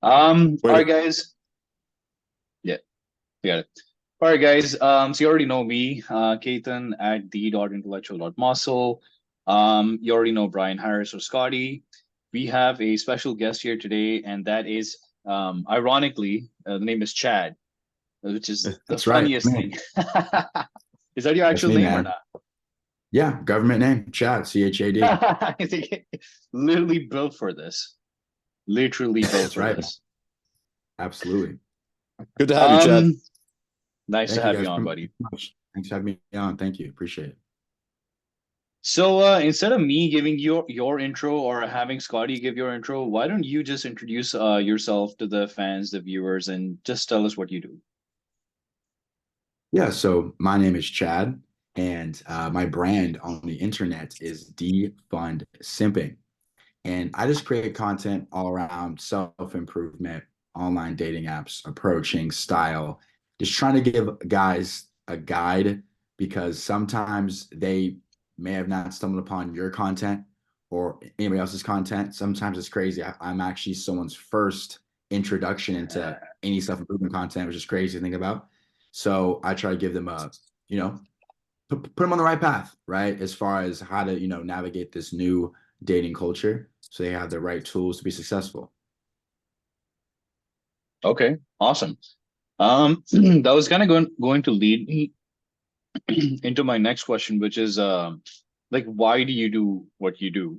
All right, Wait, guys. Yeah, we got it. All right, guys. So you already know me, Keaton at the.intellectual.muscle. You already know Brian Harris or Scotty. We have a special guest here today, and that is, ironically, the name is Chad, which is the that's right. funniest thing. Is that your That's actual me, name or man. not? Yeah, government name, Chad, CHAD. I think literally built for this. Literally built That's for right. this. Absolutely. good to have you, Chad. Um, Nice to Thank you have you guys on, so buddy. much. Thanks for having me on. Thank you. Appreciate it. So instead of me giving your intro or having Scotty give your intro, why don't you just introduce yourself to the fans, the viewers, and just tell us what you do? Yeah, so my name is Chad, and my brand on the internet is Defund Simping. And I just create content all around self-improvement, online dating apps, approaching style, just trying to give guys a guide because sometimes they may have not stumbled upon your content or anybody else's content. Sometimes it's crazy. I'm actually someone's first introduction into any self-improvement content, which is crazy to think about. So I try to give them you know, put them on the right path, right? As far as how to, navigate this new dating culture so they have the right tools to be successful. Okay, awesome. That was kind of going to lead me into my next question, which is like, why do you do what you do?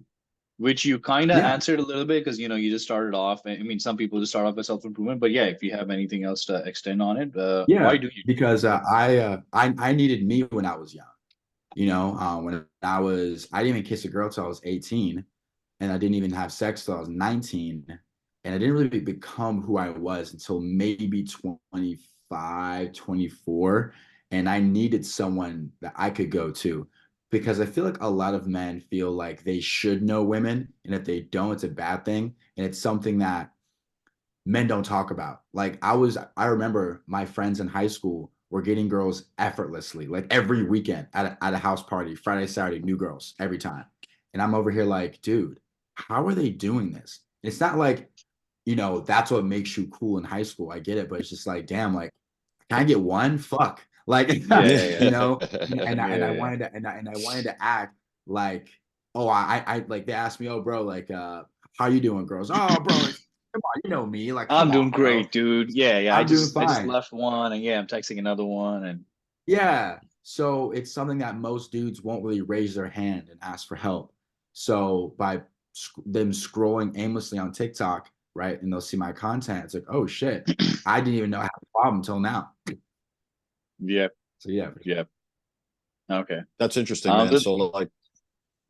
Which you kind of Yeah, answered a little bit because you just started off. I mean, some people just start off with self-improvement, but yeah, if you have anything else to extend on it, why yeah, do you do it? because I needed me when I was young. When I didn't even kiss a girl till I was 18, and I didn't even have sex till I was 19, and I didn't really become who I was until maybe 25, 24, and I needed someone that I could go to because I feel like a lot of men feel like they should know women, and if they don't, it's a bad thing, and it's something that men don't talk about. I remember my friends in high school were getting girls effortlessly, like every weekend at a house party, Friday, Saturday, new girls every time. And I'm over here like, dude, how are they doing this? It's not like, that's what makes you cool in high school. I get it, but it's just like, damn, like, can I get one? Fuck. Like, Yeah, yeah, yeah, you know, and I yeah, yeah. wanted to and I wanted to act like, oh, I like they asked me, oh, bro, like, how you doing, girls? Oh, bro, like, come on, you know me. Like, come I'm on, doing bro. great, dude. Yeah, yeah. I I'm doing just I just fine. left one, and yeah, I'm texting another one, and Yeah. So it's something that most dudes won't really raise their hand and ask for help. So by them scrolling aimlessly on TikTok, right, and they'll see my content, it's like, oh shit, I didn't even know I had a problem until now. yep, So yeah, yep. Okay. That's interesting, man. The, So, like,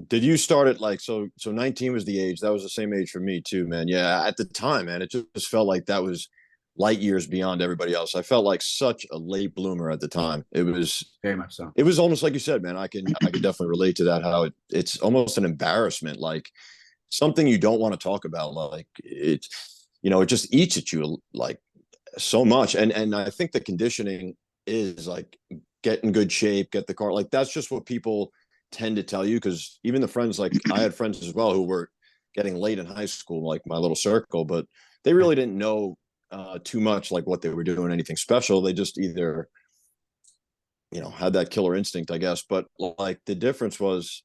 did you start at like so 19 was the age. That was the same age for me too, man. Yeah, at the time, man, it just felt like that was light years beyond everybody else. I felt like such a late bloomer at the time. It was very much so. it was almost like you said, man. I could definitely relate to that. How it's almost an embarrassment, like something you don't want to talk about. Like it just eats at you like so much. And I think the conditioning is like get in good shape, get the car. Like that's just what people tend to tell you. Because even the friends, like I had friends as well who were getting late in high school, like my little circle, but they really didn't know too much like what they were doing, anything special. They just either had that killer instinct, I guess. But like the difference was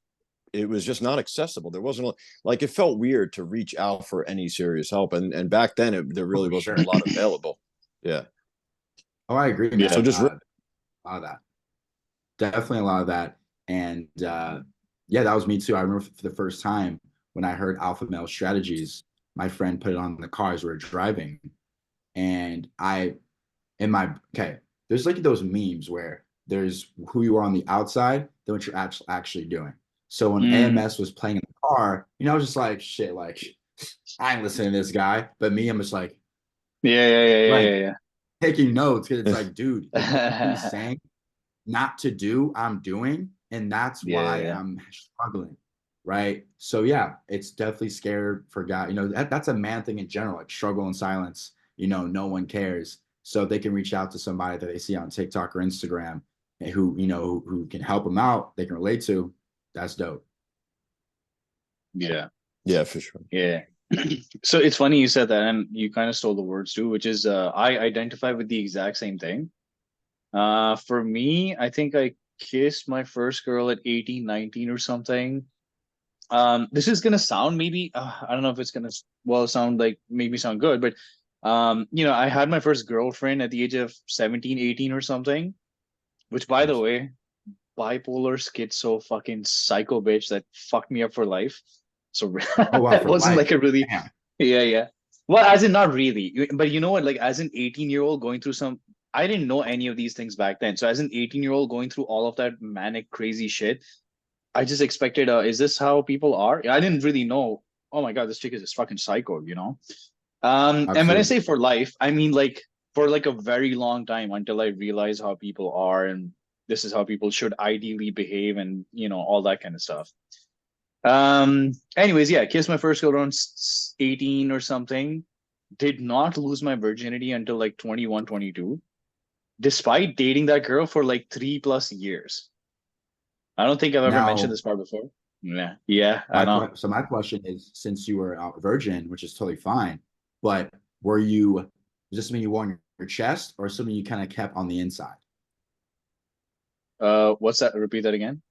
it was just not accessible. There wasn't like it felt weird to reach out for any serious help, and back then there Oh, really for wasn't a sure. lot available. Yeah. Oh, I agree, yeah. So man. just A lot of that. Definitely a lot of that. And yeah, that was me too. I remember for the first time when I heard alpha male strategies, my friend put it on in the car as we were driving. And in my, okay, there's like those memes where there's who you are on the outside, then what you're actually doing. So when Mm. AMS was playing in the car, I was just like, shit, like, I ain't listening to this guy. But me, I'm just Yeah, yeah, yeah, like yeah, taking notes because it's like, dude, everything he's yeah, saying not to do, I'm doing. And that's yeah, why yeah. I'm struggling. Right. So yeah, it's definitely scared for God. That's a man thing in general, like struggle in silence. No one cares. So they can reach out to somebody that they see on TikTok or Instagram and who can help them out, they can relate to. That's dope. Yeah, yeah, for sure. yeah. So it's funny you said that, and you kind of stole the words too, which is I identify with the exact same thing. For me, I think I kissed my first girl at 18, 19 or something. This is gonna sound maybe I don't know if it's gonna sound like maybe sound good, but I had my first girlfriend at the age of 17, 18 or something, which by the Nice. way, bipolar schizo fucking psycho bitch that fucked me up for life. So Oh wow, it for wasn't life. like a really, Damn. yeah, yeah. Well, as in not really, but you know what? Like as an 18-year-old going through some, I didn't know any of these things back then. So as an 18-year-old going through all of that manic crazy shit, I just expected, is this how people are? I didn't really know. Oh my God, this chick is just fucking psycho, you know? And when I Absolutely. say for life, I mean like for like a very long time until I realize how people are and this is how people should ideally behave and, all that kind of stuff. Anyways, yeah, kissed my first girl around 18 or something. Did not lose my virginity until like 21, 22, despite dating that girl for like 3+ years. I don't think I've ever mentioned Now, this part before. Yeah, yeah, I know. so my question is, since you were a virgin, which is totally fine, but were you, was this something you wore on your chest or something you kind of kept on the inside? What's that? Repeat that again.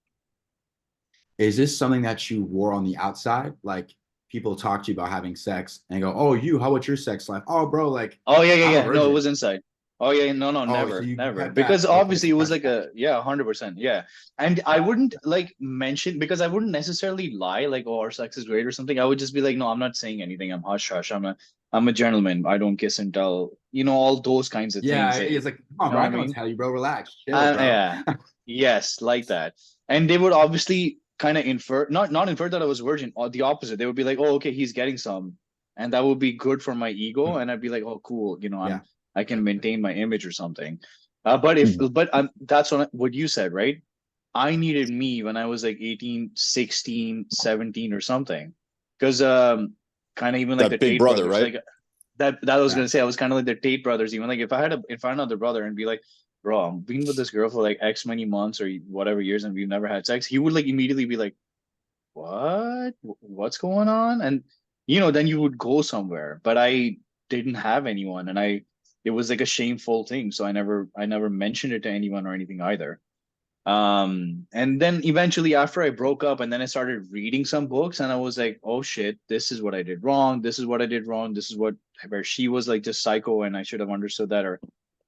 Is this something that you wore on the outside? Like people talk to you about having sex and go, "Oh, you, how about your sex life?" "Oh, bro, like Oh yeah, yeah, I'm a yeah. No, it virgin." was inside. Oh yeah, no, no, Oh, so never, you never. kept that. Because Okay, obviously so it you was kept like that. a, yeah, 100%. Yeah. And I wouldn't like mention because I wouldn't necessarily lie like, oh, our sex is great or something. I would just be like, no, I'm not saying anything. I'm hush hush. I'm a gentleman. I don't kiss and tell, all those kinds of Yeah, things. it's like, come You on, know bro, what I I ain't gonna mean? tell you, bro. Relax, chill, bro. Yeah. Yes, like that. And they would obviously kind of infer, not infer that I was virgin, or the opposite. They would be like, oh, okay, he's getting some. And that would be good for my ego. And I'd be like, oh, cool, Yeah, I can maintain my image or something. But that's what you said, right? I needed me when I was like 18, 16, 17 or something. Because kind of even like the That big Tate brother, brothers, right? like that I was yeah. gonna say I was kind of like the Tate brothers. Even like if I had another brother and be like, bro, I've been with this girl for like X many months or whatever years and we've never had sex, he would like immediately be like, what? What's going on? And then you would go somewhere. But I didn't have anyone, and it was like a shameful thing. So I never mentioned it to anyone or anything either. And then eventually after I broke up and then I started reading some books and I was like, oh shit, this is what I did wrong. This is what I did wrong. This is what where she was like just psycho and I should have understood that or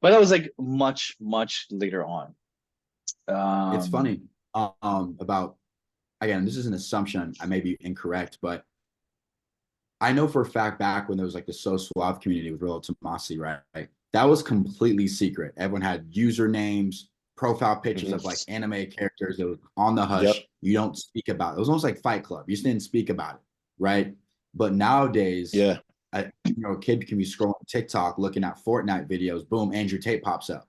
but that was like much, much later on. It's Um funny about, again, this is an assumption. I may be incorrect, but I know for a fact back when there was like the So Suave community with Real Tomasi, right? That was completely secret. Everyone had usernames, profile pictures Mhm. of like anime characters. It was on the Yep. hush. You don't speak about it. It was almost like Fight Club. You just didn't speak about it, right? But nowadays, Yeah. a kid can be scrolling TikTok looking at Fortnite videos. Boom, Andrew Tate pops up,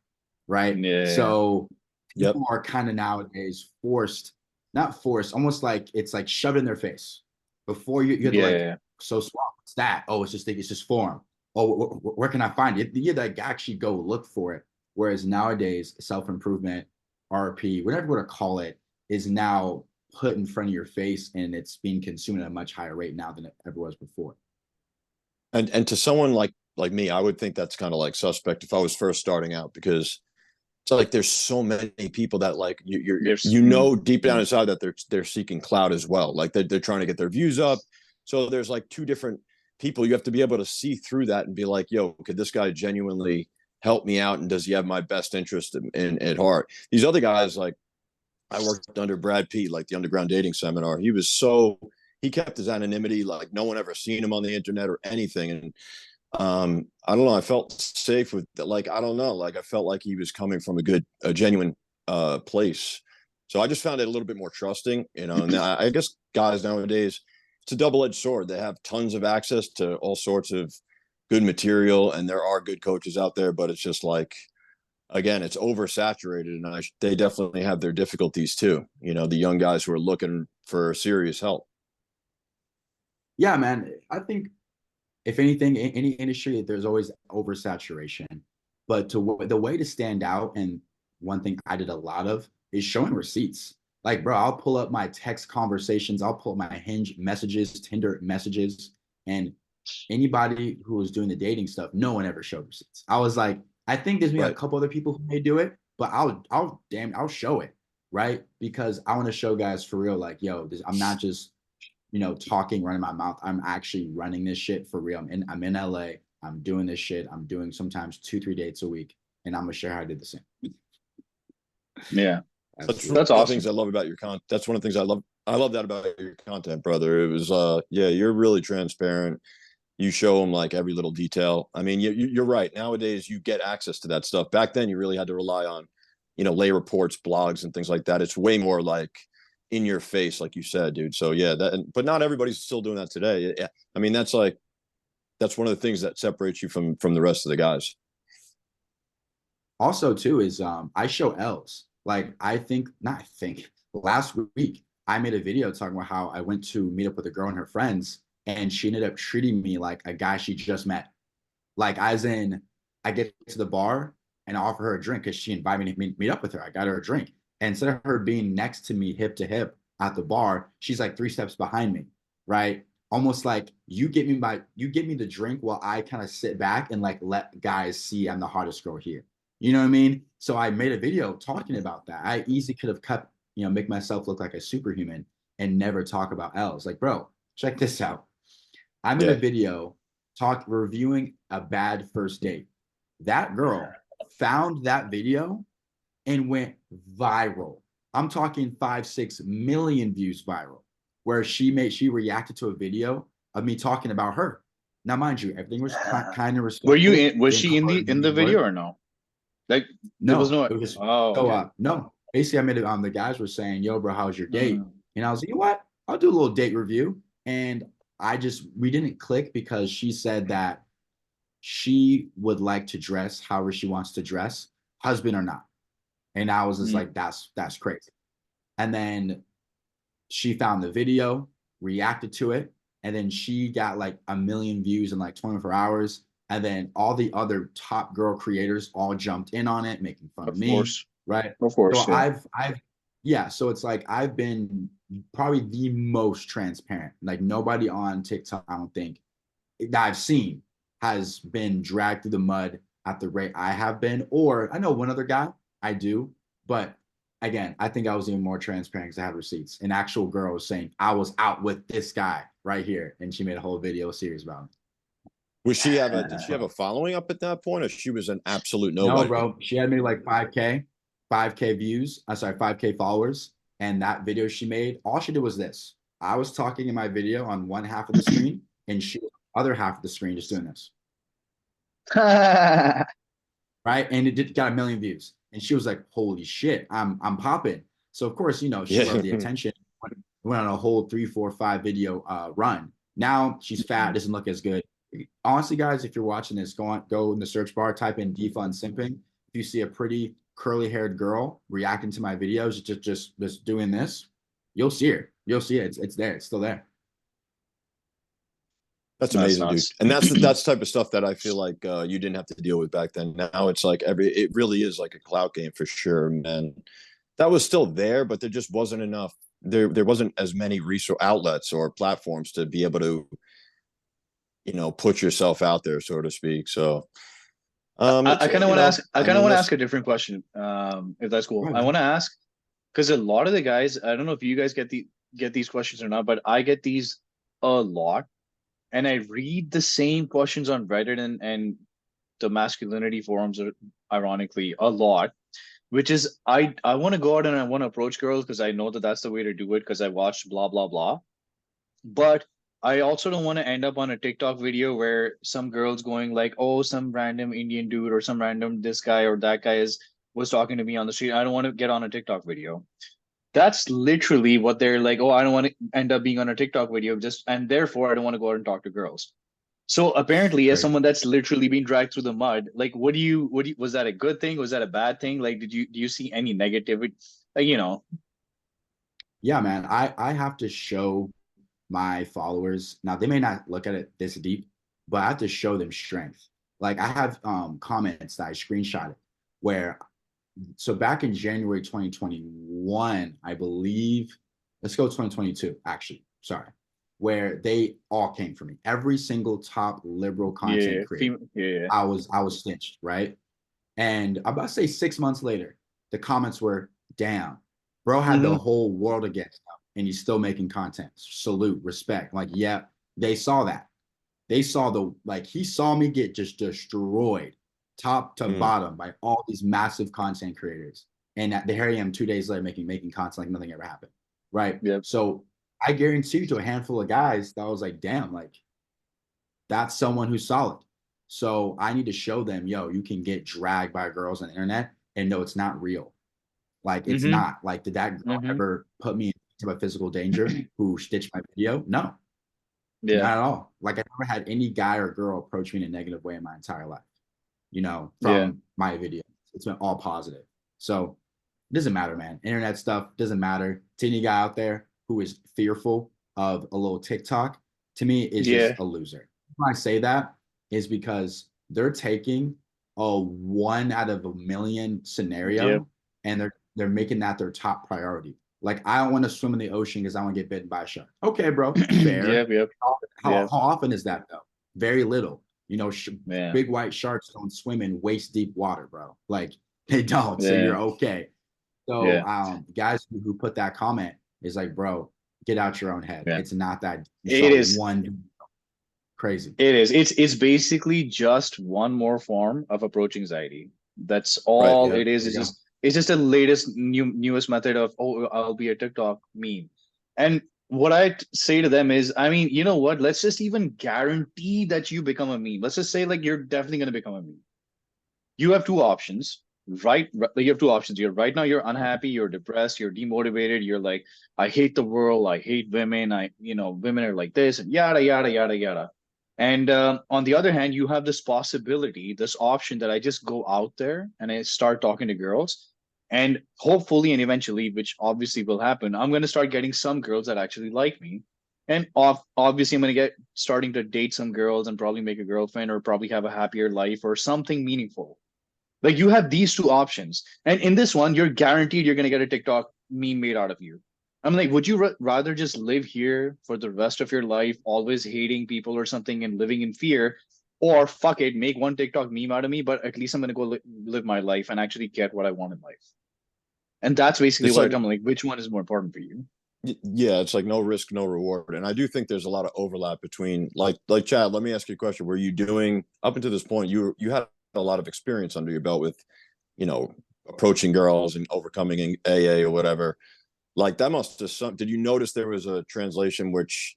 right? yeah. So Yep. people are kind of nowadays forced, not forced, almost like it's like shoved in their face. Before you had to like, Yeah. so swap. What's that? Oh, it's just form. Oh, where can I find it? You had to like actually go look for it. Whereas nowadays, self improvement, RP, whatever you want to call it, is now put in front of your face and it's being consumed at a much higher rate now than it ever was before. And to someone like me, I would think that's kind of like suspect if I was first starting out because it's like there's so many people that like There's you know deep down inside that they're seeking clout as well. Like they're trying to get their views up. So there's like two different people. You have to be able to see through that and be like, yo, could this guy genuinely help me out? And does he have my best interest in at heart? These other guys, like I worked under Brad Pitt, like the underground dating seminar. He kept his anonymity, like no one ever seen him on the internet or anything. And I don't know, I felt safe with like I don't know, like I felt like he was coming from a genuine place. So I just found it a little bit more trusting, and I guess guys nowadays it's a double-edged sword. They have tons of access to all sorts of good material and there are good coaches out there, but it's just like again, it's oversaturated and they definitely have their difficulties too. The young guys who are looking for serious help. Yeah, man. I think if anything, in any industry, there's always oversaturation. But the way to stand out, and one thing I did a lot of is showing receipts. Like, bro, I'll pull up my text conversations, I'll pull up my Hinge messages, Tinder messages, And anybody who was doing the dating stuff, no one ever showed receipts. I was like, I think there's maybe a couple other people who may do it, but I'll show it, right? Because I want to show guys for real, like, yo, I'm not just, talking, running my mouth. I'm actually running this shit for real. I'm in LA. I'm doing this shit. I'm doing sometimes 2-3 dates a week, and I'm gonna share how I did the same. Yeah, that's awesome. One of the things I love about your content. That's one of the things I love. I love that about your content, brother. It was, yeah, you're really transparent. You show them like every little detail. I mean, you're right. Nowadays, you get access to that stuff. Back then, you really had to rely on, lay reports, blogs, and things like that. It's way more like in your face, like you said, dude. So yeah, but not everybody's still doing that today. Yeah. I mean, that's one of the things that separates you from the rest of the guys. Also, too, is I show L's. Like, last week I made a video talking about how I went to meet up with a girl and her friends, and she ended up treating me like a guy she just met. Like, as in, I get to the bar and I offer her a drink because she invited me to meet up with her. I got her a drink. And instead of her being next to me, hip to hip at the bar, she's like 3 steps behind me, right? Almost like you get me the drink while I kind of sit back and like let guys see I'm the hottest girl here. You know what I mean? So I made a video talking about that. I easily could have kept, make myself look like a superhuman and never talk about L's. Like, bro, check this out. I made a video reviewing a bad first date. That girl found that video and went viral. I'm talking 5-6 million views viral, where she reacted to a video of me talking about her. Now, mind you, everything was kind of respectful. Was she in the video or no? Like, no, there was no. It was just, no. Basically, I made it. The guys were saying, "Yo, bro, how's your date?" And I was like, "You know what? I'll do a little date review." And we didn't click because she said that she would like to dress however she wants to dress, husband or not. And I was just like, that's crazy. And then she found the video, reacted to it, and then she got like 1 million views in like 24 hours. And then all the other top girl creators all jumped in on it, making fun of me. Right. Of course. So so it's like I've been probably the most transparent. Like, nobody on TikTok, I don't think, that I've seen has been dragged through the mud at the rate I have been. Or I know one other guy, I do, but again, I think I was even more transparent because I had receipts. An actual girl was saying I was out with this guy right here, and she made a whole video series about it. Did she have a following up at that point, or she was an absolute nobody? No, bro. She had maybe like 5K views. 5K followers. And that video she made, all she did was this. I was talking in my video on one half of the screen, and she was on the other half of the screen just doing this. Right? And it got 1 million views. And she was like, holy shit, I'm popping. So of course, she loved the attention. Went on a whole 3, 4, 5 video run. Now she's fat, doesn't look as good. Honestly, guys, if you're watching this, go in the search bar, type in Defund Simping. If you see a pretty curly haired girl reacting to my videos, just doing this, you'll see her. You'll see it. It's there. It's still there. That's amazing, dude. And that's the type of stuff that I feel like you didn't have to deal with back then. Now it's like it really is like a clout game for sure, man. That was still there, but there just wasn't enough. There wasn't as many resource outlets or platforms to be able to, put yourself out there, so to speak. So I kind of want to ask. I kind of want to ask a different question, if that's cool. I want to ask because a lot of the guys, I don't know if you guys get these questions or not, but I get these a lot, and I read the same questions on Reddit and the masculinity forums, ironically, a lot. Which is, I want to go out and I want to approach girls because I know that that's the way to do it because I watched blah blah blah, but I also don't want to end up on a TikTok video where some girl's going like, oh, some random Indian dude or some random this guy or that guy was talking to me on the street. I don't want to get on a TikTok video. That's literally what they're like. Oh, I don't want to end up being on a TikTok video and therefore I don't want to go out and talk to girls. So apparently, as someone that's literally been dragged through the mud, like, was that a good thing? Was that a bad thing? Like, do you see any negativity? Yeah, man, I have to show my followers. Now, they may not look at it this deep, but I have to show them strength. Like, I have comments that I screenshotted so back in January 2021, I believe, let's go 2022, actually, sorry. where they all came for me. Every single top liberal content creator, I was snitched, right? And I'm about to say 6 months later, the comments were, damn, bro had the whole world against him and he's still making content. Salute, respect. Like, yeah, they saw that. They saw he saw me get just destroyed top to bottom by all these massive content creators. And here I am 2 days later making content like nothing ever happened. Right. Yep. So I guarantee you to a handful of guys that I was like, damn, like that's someone who's solid. So I need to show them, yo, you can get dragged by girls on the internet and no, it's not real. Like it's not. Like, did that girl ever put me into physical danger who stitched my video? No. Yeah. Not at all. Like I never had any guy or girl approach me in a negative way in my entire life, from my video. It's been all positive. So it doesn't matter, man. Internet stuff doesn't matter. To any guy out there who is fearful of a little TikTok, to me, is just a loser. When I say that is because they're taking a 1 out of a million scenario and they're making that their top priority. Like, I don't want to swim in the ocean because I want to get bitten by a shark. Okay, bro. Fair. How often is that, though? Very little. Big white sharks don't swim in waist deep water, bro. Like, they don't. So you're okay. So guys who put that comment is like, bro, get out your own head. It's not that. It is one crazy. It is. It's basically just one more form of approach anxiety. That's all it is. It's just the latest newest method of, I'll be a TikTok meme. And what I say to them is, I mean, you know what? Let's just even guarantee that you become a meme. Let's just say like you're definitely going to become a meme. You have two options. Right, you have two options here. Right now, you're unhappy, you're depressed, you're demotivated. You're like, I hate the world, I hate women. Women are like this, and yada yada yada yada. And on the other hand, you have this possibility, this option that I just go out there and I start talking to girls, and hopefully and eventually, which obviously will happen, I'm going to start getting some girls that actually like me, and obviously I'm going to get starting to date some girls and probably make a girlfriend or probably have a happier life or something meaningful. Like, you have these two options. And in this one, you're guaranteed you're going to get a TikTok meme made out of you. I'm like, would you rather just live here for the rest of your life, always hating people or something and living in fear? Or fuck it, make one TikTok meme out of me, but at least I'm going to go live my life and actually get what I want in life. And that's basically what I'm like, which one is more important for you? Yeah, it's like no risk, no reward. And I do think there's a lot of overlap between like Chad, let me ask you a question. Were you doing, up until this point, you had a lot of experience under your belt with, approaching girls and overcoming AA or whatever. Like, that must have did you notice there was a translation which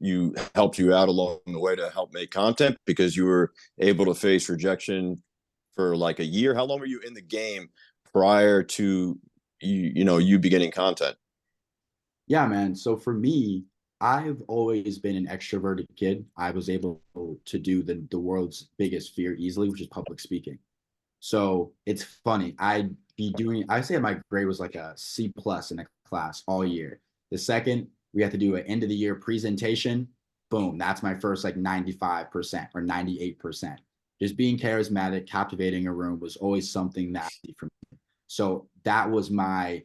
helped you out along the way to help make content because you were able to face rejection for like a year? How long were you in the game prior to you beginning content? Yeah, man. So for me, I've always been an extroverted kid. I was able to do the world's biggest fear easily, which is public speaking. So it's funny. I say my grade was like a C+ in a class all year. The second we had to do an end of the year presentation, boom, that's my first like 95% or 98%. Just being charismatic, captivating a room was always something that for me. So that was me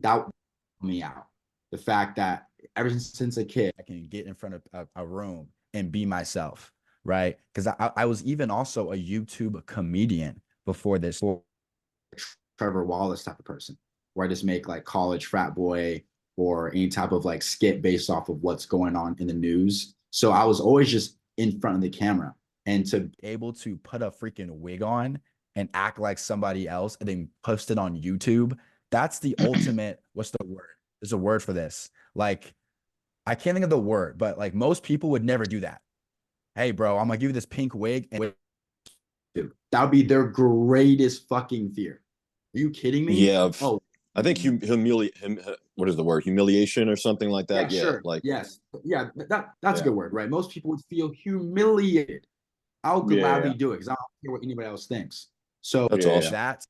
out. The fact that ever since a kid, I can get in front of a room and be myself, right? Because I was even also a YouTube comedian before this, Trevor Wallace type of person, where I just make like college frat boy or any type of like skit based off of what's going on in the news. So I was always just in front of the camera, and to be able to put a freaking wig on and act like somebody else and then post it on YouTube, that's the ultimate, what's the word? There's a word for this. Like, I can't think of the word, but like most people would never do that. Hey, bro, I'm gonna give you this pink wig. And that would be their greatest fucking fear. Are you kidding me? Yeah. I think what is the word? Humiliation or something like that. Yeah, sure. Like, yes. Yeah, that's a good word, right? Most people would feel humiliated. I'll gladly do it because I don't care what anybody else thinks. So that's awesome. That's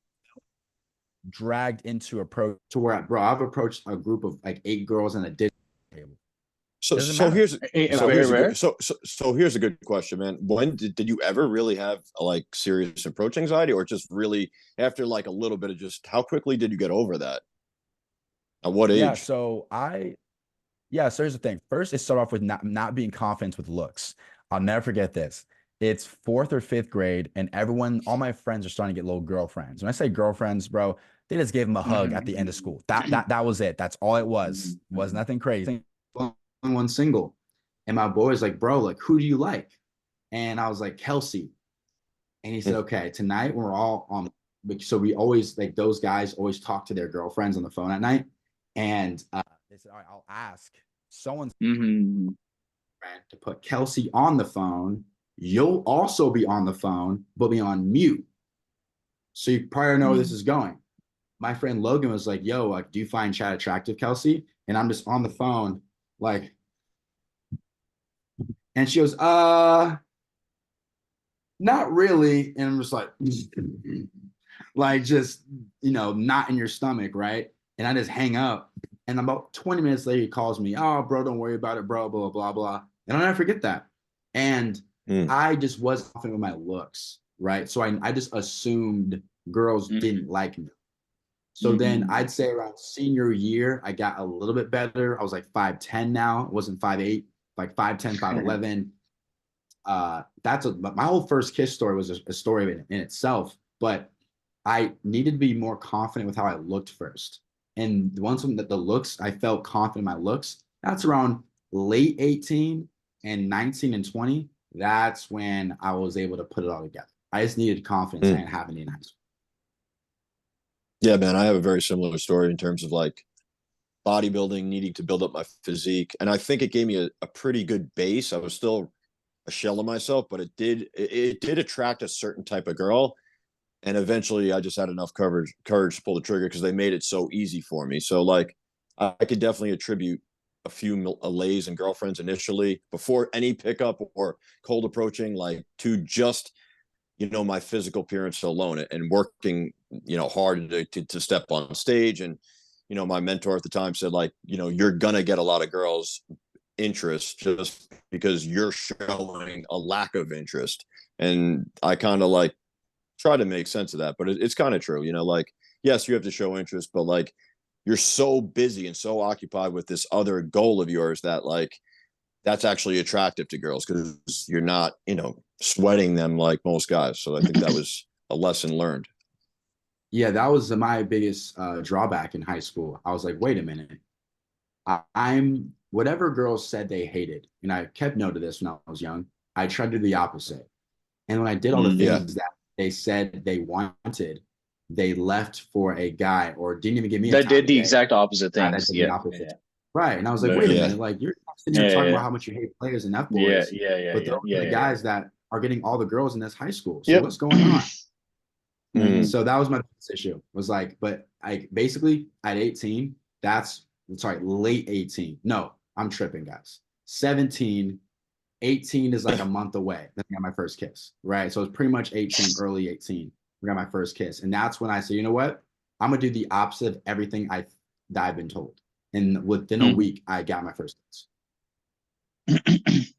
dragged into approach to where, bro, I've approached a group of like 8 girls on a dinner table. So here's a good question, man. When did you ever really have like serious approach anxiety, or just really after like a little bit of just how quickly did you get over that? At what age? Yeah, so here's the thing. First, it started off with not being confident with looks. I'll never forget this. It's fourth or fifth grade, and all my friends are starting to get little girlfriends. When I say girlfriends, bro, they just gave them a hug at the end of school. That was it. That's all it was. Was nothing crazy. One single. And my boy was like, bro, like, who do you like? And I was like, Kelsey. And he said, okay, tonight we're all on. So we always, like, those guys always talk to their girlfriends on the phone at night. And they said, all right, I'll ask someone's friend to put Kelsey on the phone. You'll also be on the phone, but be on mute. So you probably know where this is going. My friend Logan was like, yo, like, do you find Chad attractive, Kelsey? And I'm just on the phone, like, and she goes, not really. And I'm just like, just, not in your stomach, right? And I just hang up. And about 20 minutes later, he calls me, oh, bro, don't worry about it, bro, blah, blah, blah. And I'll never forget that. And I just wasn't confident with my looks, right? So I just assumed girls didn't like me. So then I'd say around senior year, I got a little bit better. I was like 5'10" now. It wasn't 5'8", like 5'10", 5'11". But my whole first kiss story was a story in itself, but I needed to be more confident with how I looked first. And once the looks, I felt confident in my looks. That's around late 18 and 19 and 20. That's when I was able to put it all together. I just needed confidence. I didn't have any in high school. Yeah, man, I have a very similar story in terms of like bodybuilding, needing to build up my physique. And I think it gave me a pretty good base. I was still a shell of myself, but it did attract a certain type of girl. And eventually I just had enough courage to pull the trigger because they made it so easy for me. So like I could definitely attribute a few lays and girlfriends initially before any pickup or cold approaching, like to just, my physical appearance alone and working, hard to step on stage. And, my mentor at the time said, like, you're going to get a lot of girls' interest just because you're showing a lack of interest. And I kind of like try to make sense of that, but it's kind of true, like, yes, you have to show interest, but like you're so busy and so occupied with this other goal of yours that like that's actually attractive to girls because you're not, sweating them like most guys. So I think that was a lesson learned. Yeah, that was my biggest drawback in high school. I was like, wait a minute. I'm whatever girls said they hated, and I kept note of this when I was young. I tried to do the opposite. And when I did all the things that they said they wanted, they left for a guy or didn't even give me a that did the exact opposite things. Yeah. Right. And I was like, wait a minute, like you're sitting here talking about how much you hate players and F boys. But those are the guys that are getting all the girls in this high school. So what's going on? So that was my biggest issue. Was like, but I basically at 18, late 18. No, I'm tripping, guys. 17, 18 is like a month away. Then I got my first kiss, right? So it's pretty much 18, early 18. We got my first kiss. And that's when I said, you know what? I'm going to do the opposite of everything that I've been told. And within a week, I got my first kiss.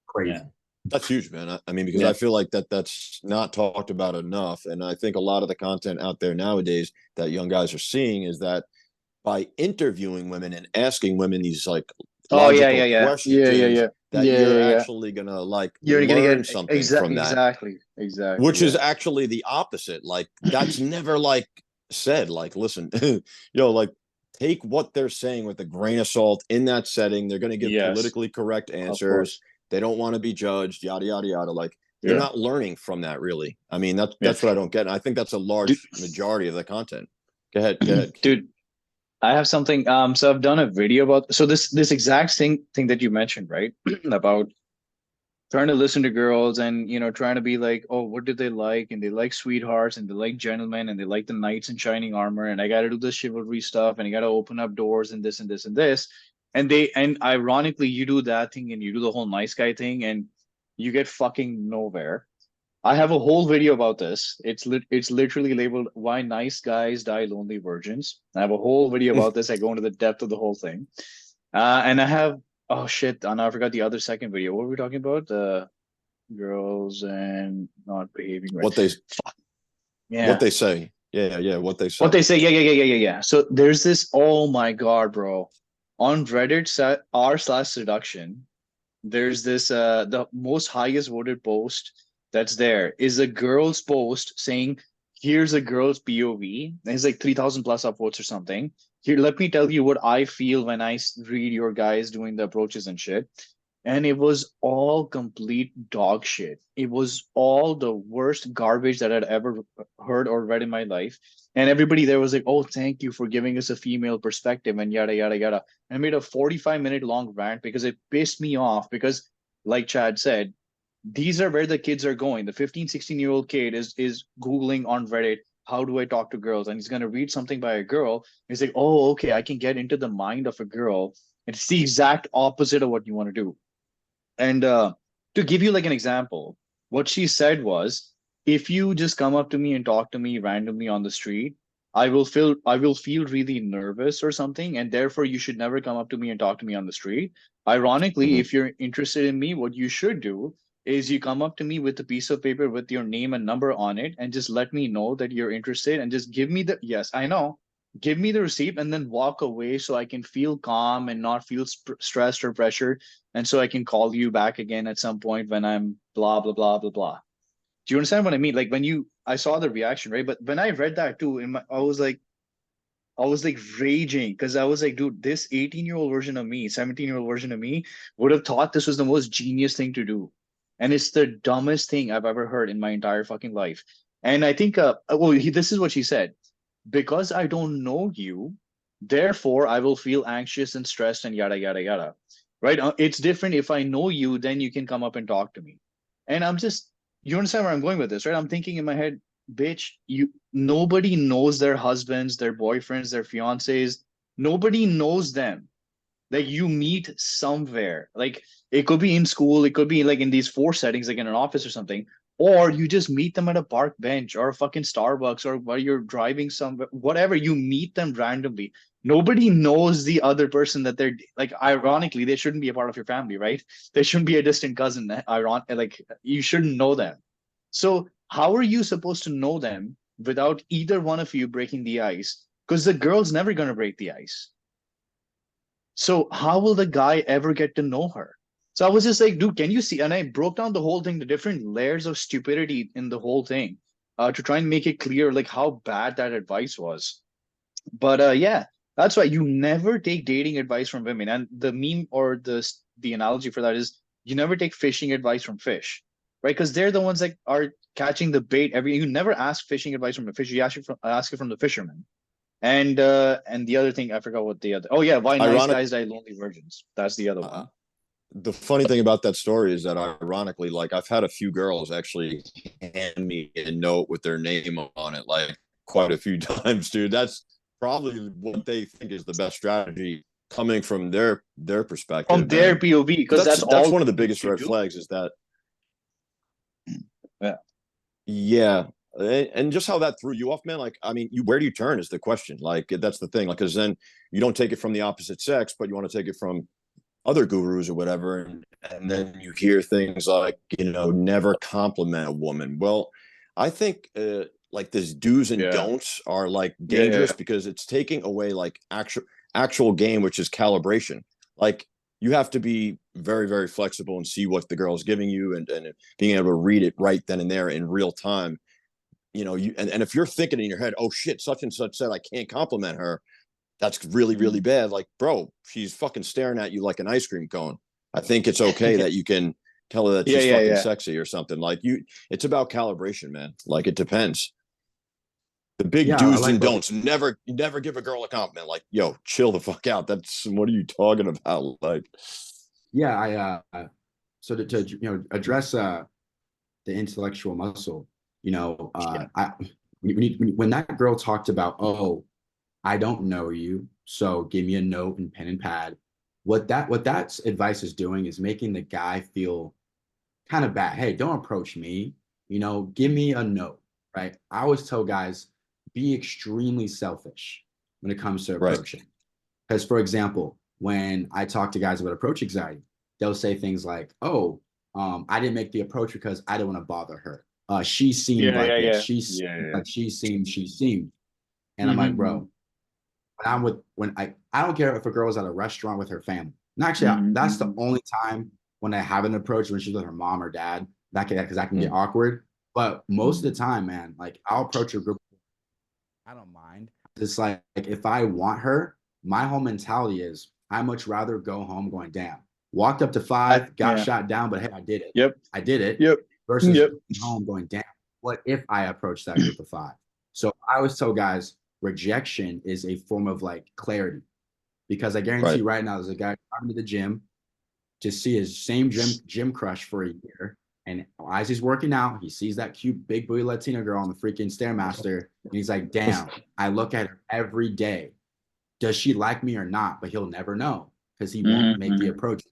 Crazy. Yeah. That's huge, man. I mean, because I feel like that's not talked about enough. And I think a lot of the content out there nowadays that young guys are seeing is that by interviewing women and asking women these like questions that you're actually gonna like learn something from that. Exactly. Which is actually the opposite. Like that's never like said, like, listen, like take what they're saying with a grain of salt in that setting. They're gonna give politically correct answers. They don't want to be judged, yada yada yada. Like you're not learning from that really. I mean, that's what I don't get. And I think that's a large majority of the content. Go ahead. Dude. I have something. So I've done a video about this exact thing that you mentioned, right? About trying to listen to girls and trying to be like, oh, what do they like? And they like sweethearts and they like gentlemen and they like the knights in shining armor. And I got to do the chivalry stuff and I got to open up doors and this and this and this. And ironically, you do that thing and you do the whole nice guy thing and you get fucking nowhere. I have a whole video about this. It's literally labeled "Why Nice Guys Die Lonely Virgins." I have a whole video about this. I go into the depth of the whole thing. And I have I forgot the other second video. What were we talking about? Girls and not behaving right. What they say. Yeah. What they say. Yeah. So there's this. Oh my god, bro. on Reddit r/seduction, there's this the most highest voted post that's there is a girl's post saying, here's a girl's POV. And it's like 3,000 plus upvotes or something. Here, let me tell you what I feel when I read your guys doing the approaches and shit. And it was all complete dog shit. It was all the worst garbage that I'd ever heard or read in my life. And everybody there was like, oh, thank you for giving us a female perspective and yada, yada, yada. And I made a 45-minute long rant because it pissed me off because, like Chad said, these are where the kids are going. The 15, 16-year-old kid is Googling on Reddit, how do I talk to girls? And he's going to read something by a girl. He's like, oh, okay, I can get into the mind of a girl. And it's the exact opposite of what you want to do. And to give you like an example, what she said was, if you just come up to me and talk to me randomly on the street, I will feel really nervous or something, and therefore you should never come up to me and talk to me on the street. Ironically, Mhm. if you're interested in me, what you should do is you come up to me with a piece of paper with your name and number on it and just let me know that you're interested and just give me the, yes, I know, give me the receipt and then walk away so I can feel calm and not feel stressed or pressured, and so I can call you back again at some point when I'm blah blah blah blah blah. Do you understand what I mean? Like when you, I saw the reaction, right? But when I read that too, I was like raging because I was like, dude, this 18-year-old version of me, 17-year-old version of me would have thought this was the most genius thing to do. And it's the dumbest thing I've ever heard in my entire fucking life. And I think, this is what she said. Because I don't know you, therefore I will feel anxious and stressed and yada, yada, yada. Right? It's different if I know you, then you can come up and talk to me. And I'm just, you understand where I'm going with this, right? I'm thinking in my head, bitch, nobody knows their husbands, their boyfriends, their fiancés. Nobody knows them. Like you meet somewhere. Like it could be in school, it could be like in these four settings, like in an office or something. Or you just meet them at a park bench or a fucking Starbucks or while you're driving somewhere, whatever, you meet them randomly. Nobody knows the other person that they're like, ironically, they shouldn't be a part of your family, right? They shouldn't be a distant cousin. Like you shouldn't know them. So how are you supposed to know them without either one of you breaking the ice? Because the girl's never going to break the ice. So how will the guy ever get to know her? So I was just like, dude, can you see? And I broke down the whole thing, the different layers of stupidity in the whole thing, to try and make it clear like how bad that advice was. But yeah, that's why you never take dating advice from women. And the meme or the analogy for that is you never take fishing advice from fish, right? Because they're the ones that are catching the bait every. You never ask fishing advice from a fish. You ask it from the fisherman. And the other thing, I forgot what the other. Oh yeah, why nice Ironic. guys die lonely virgins. That's the other Uh, one. the funny thing about that story is that ironically, like I've had a few girls actually hand me a note with their name on it, like quite a few times, dude. That's probably what they think is the best strategy coming from their From perspective. their And POV, because that's that's that's all one of the they biggest should red do. flags is that Yeah. yeah. And just how that threw you off, man. Like, I mean, where do you turn is the question. Like, that's the thing. Like, because then you don't take it from the opposite sex, but you want to take it from other gurus or whatever. And then you hear things like, never compliment a woman. Well, I think like this do's and Yeah. don'ts are like Yeah. dangerous Yeah. because it's taking away like actual game, which is calibration. Like you have to be very, very flexible and see what the girl is giving you and being able to read it right then and there in real time. And if you're thinking in your head, oh shit, such and such said I can't compliment her, that's really, really Mm. bad. Like, bro, she's fucking staring at you like an ice cream cone. I think it's okay that you can tell her that Yeah. she's Yeah. fucking Yeah. sexy or something. Like it's about calibration, man. Like it depends. The big Yeah, I do's like and what. don'ts. Never give a girl a compliment. Like, yo, chill the fuck out. That's what are you talking about? Like, Yeah, so to address the intellectual muscle, yeah, I when that girl talked about, oh, I don't know you, so give me a note and pen and pad. What that advice is doing is making the guy feel kind of bad. Hey, don't approach me. Give me a note, right? I always tell guys, be extremely selfish when it comes to right. approaching. Because, for example, when I talk to guys about approach anxiety, they'll say things like, "Oh, I didn't make the approach because I didn't want to bother her. She seemed Yeah. like Yeah. this. Yeah. She Yeah. like she seemed. And I'm like, Mm-hmm. bro, I don't care if a girl is at a restaurant with her family. And actually, that's the only time when I have an approach when she's with her mom or dad. Because that can get awkward. But most of the time, man, like I'll approach a group. I don't mind. It's like if I want her, my whole mentality is I much rather go home going, damn, walked up to 5, got shot down, but hey, I did it. Yep. I did it. Yep. Versus home going, damn, what if I approach that group of 5? So I always tell guys, rejection is a form of like clarity. Because I guarantee right now there's a guy coming to the gym to see his same gym crush for a year. And as he's working out, he sees that cute big booty Latina girl on the freaking Stairmaster. And he's like, damn, I look at her every day. Does she like me or not? But he'll never know because he won't make the approach.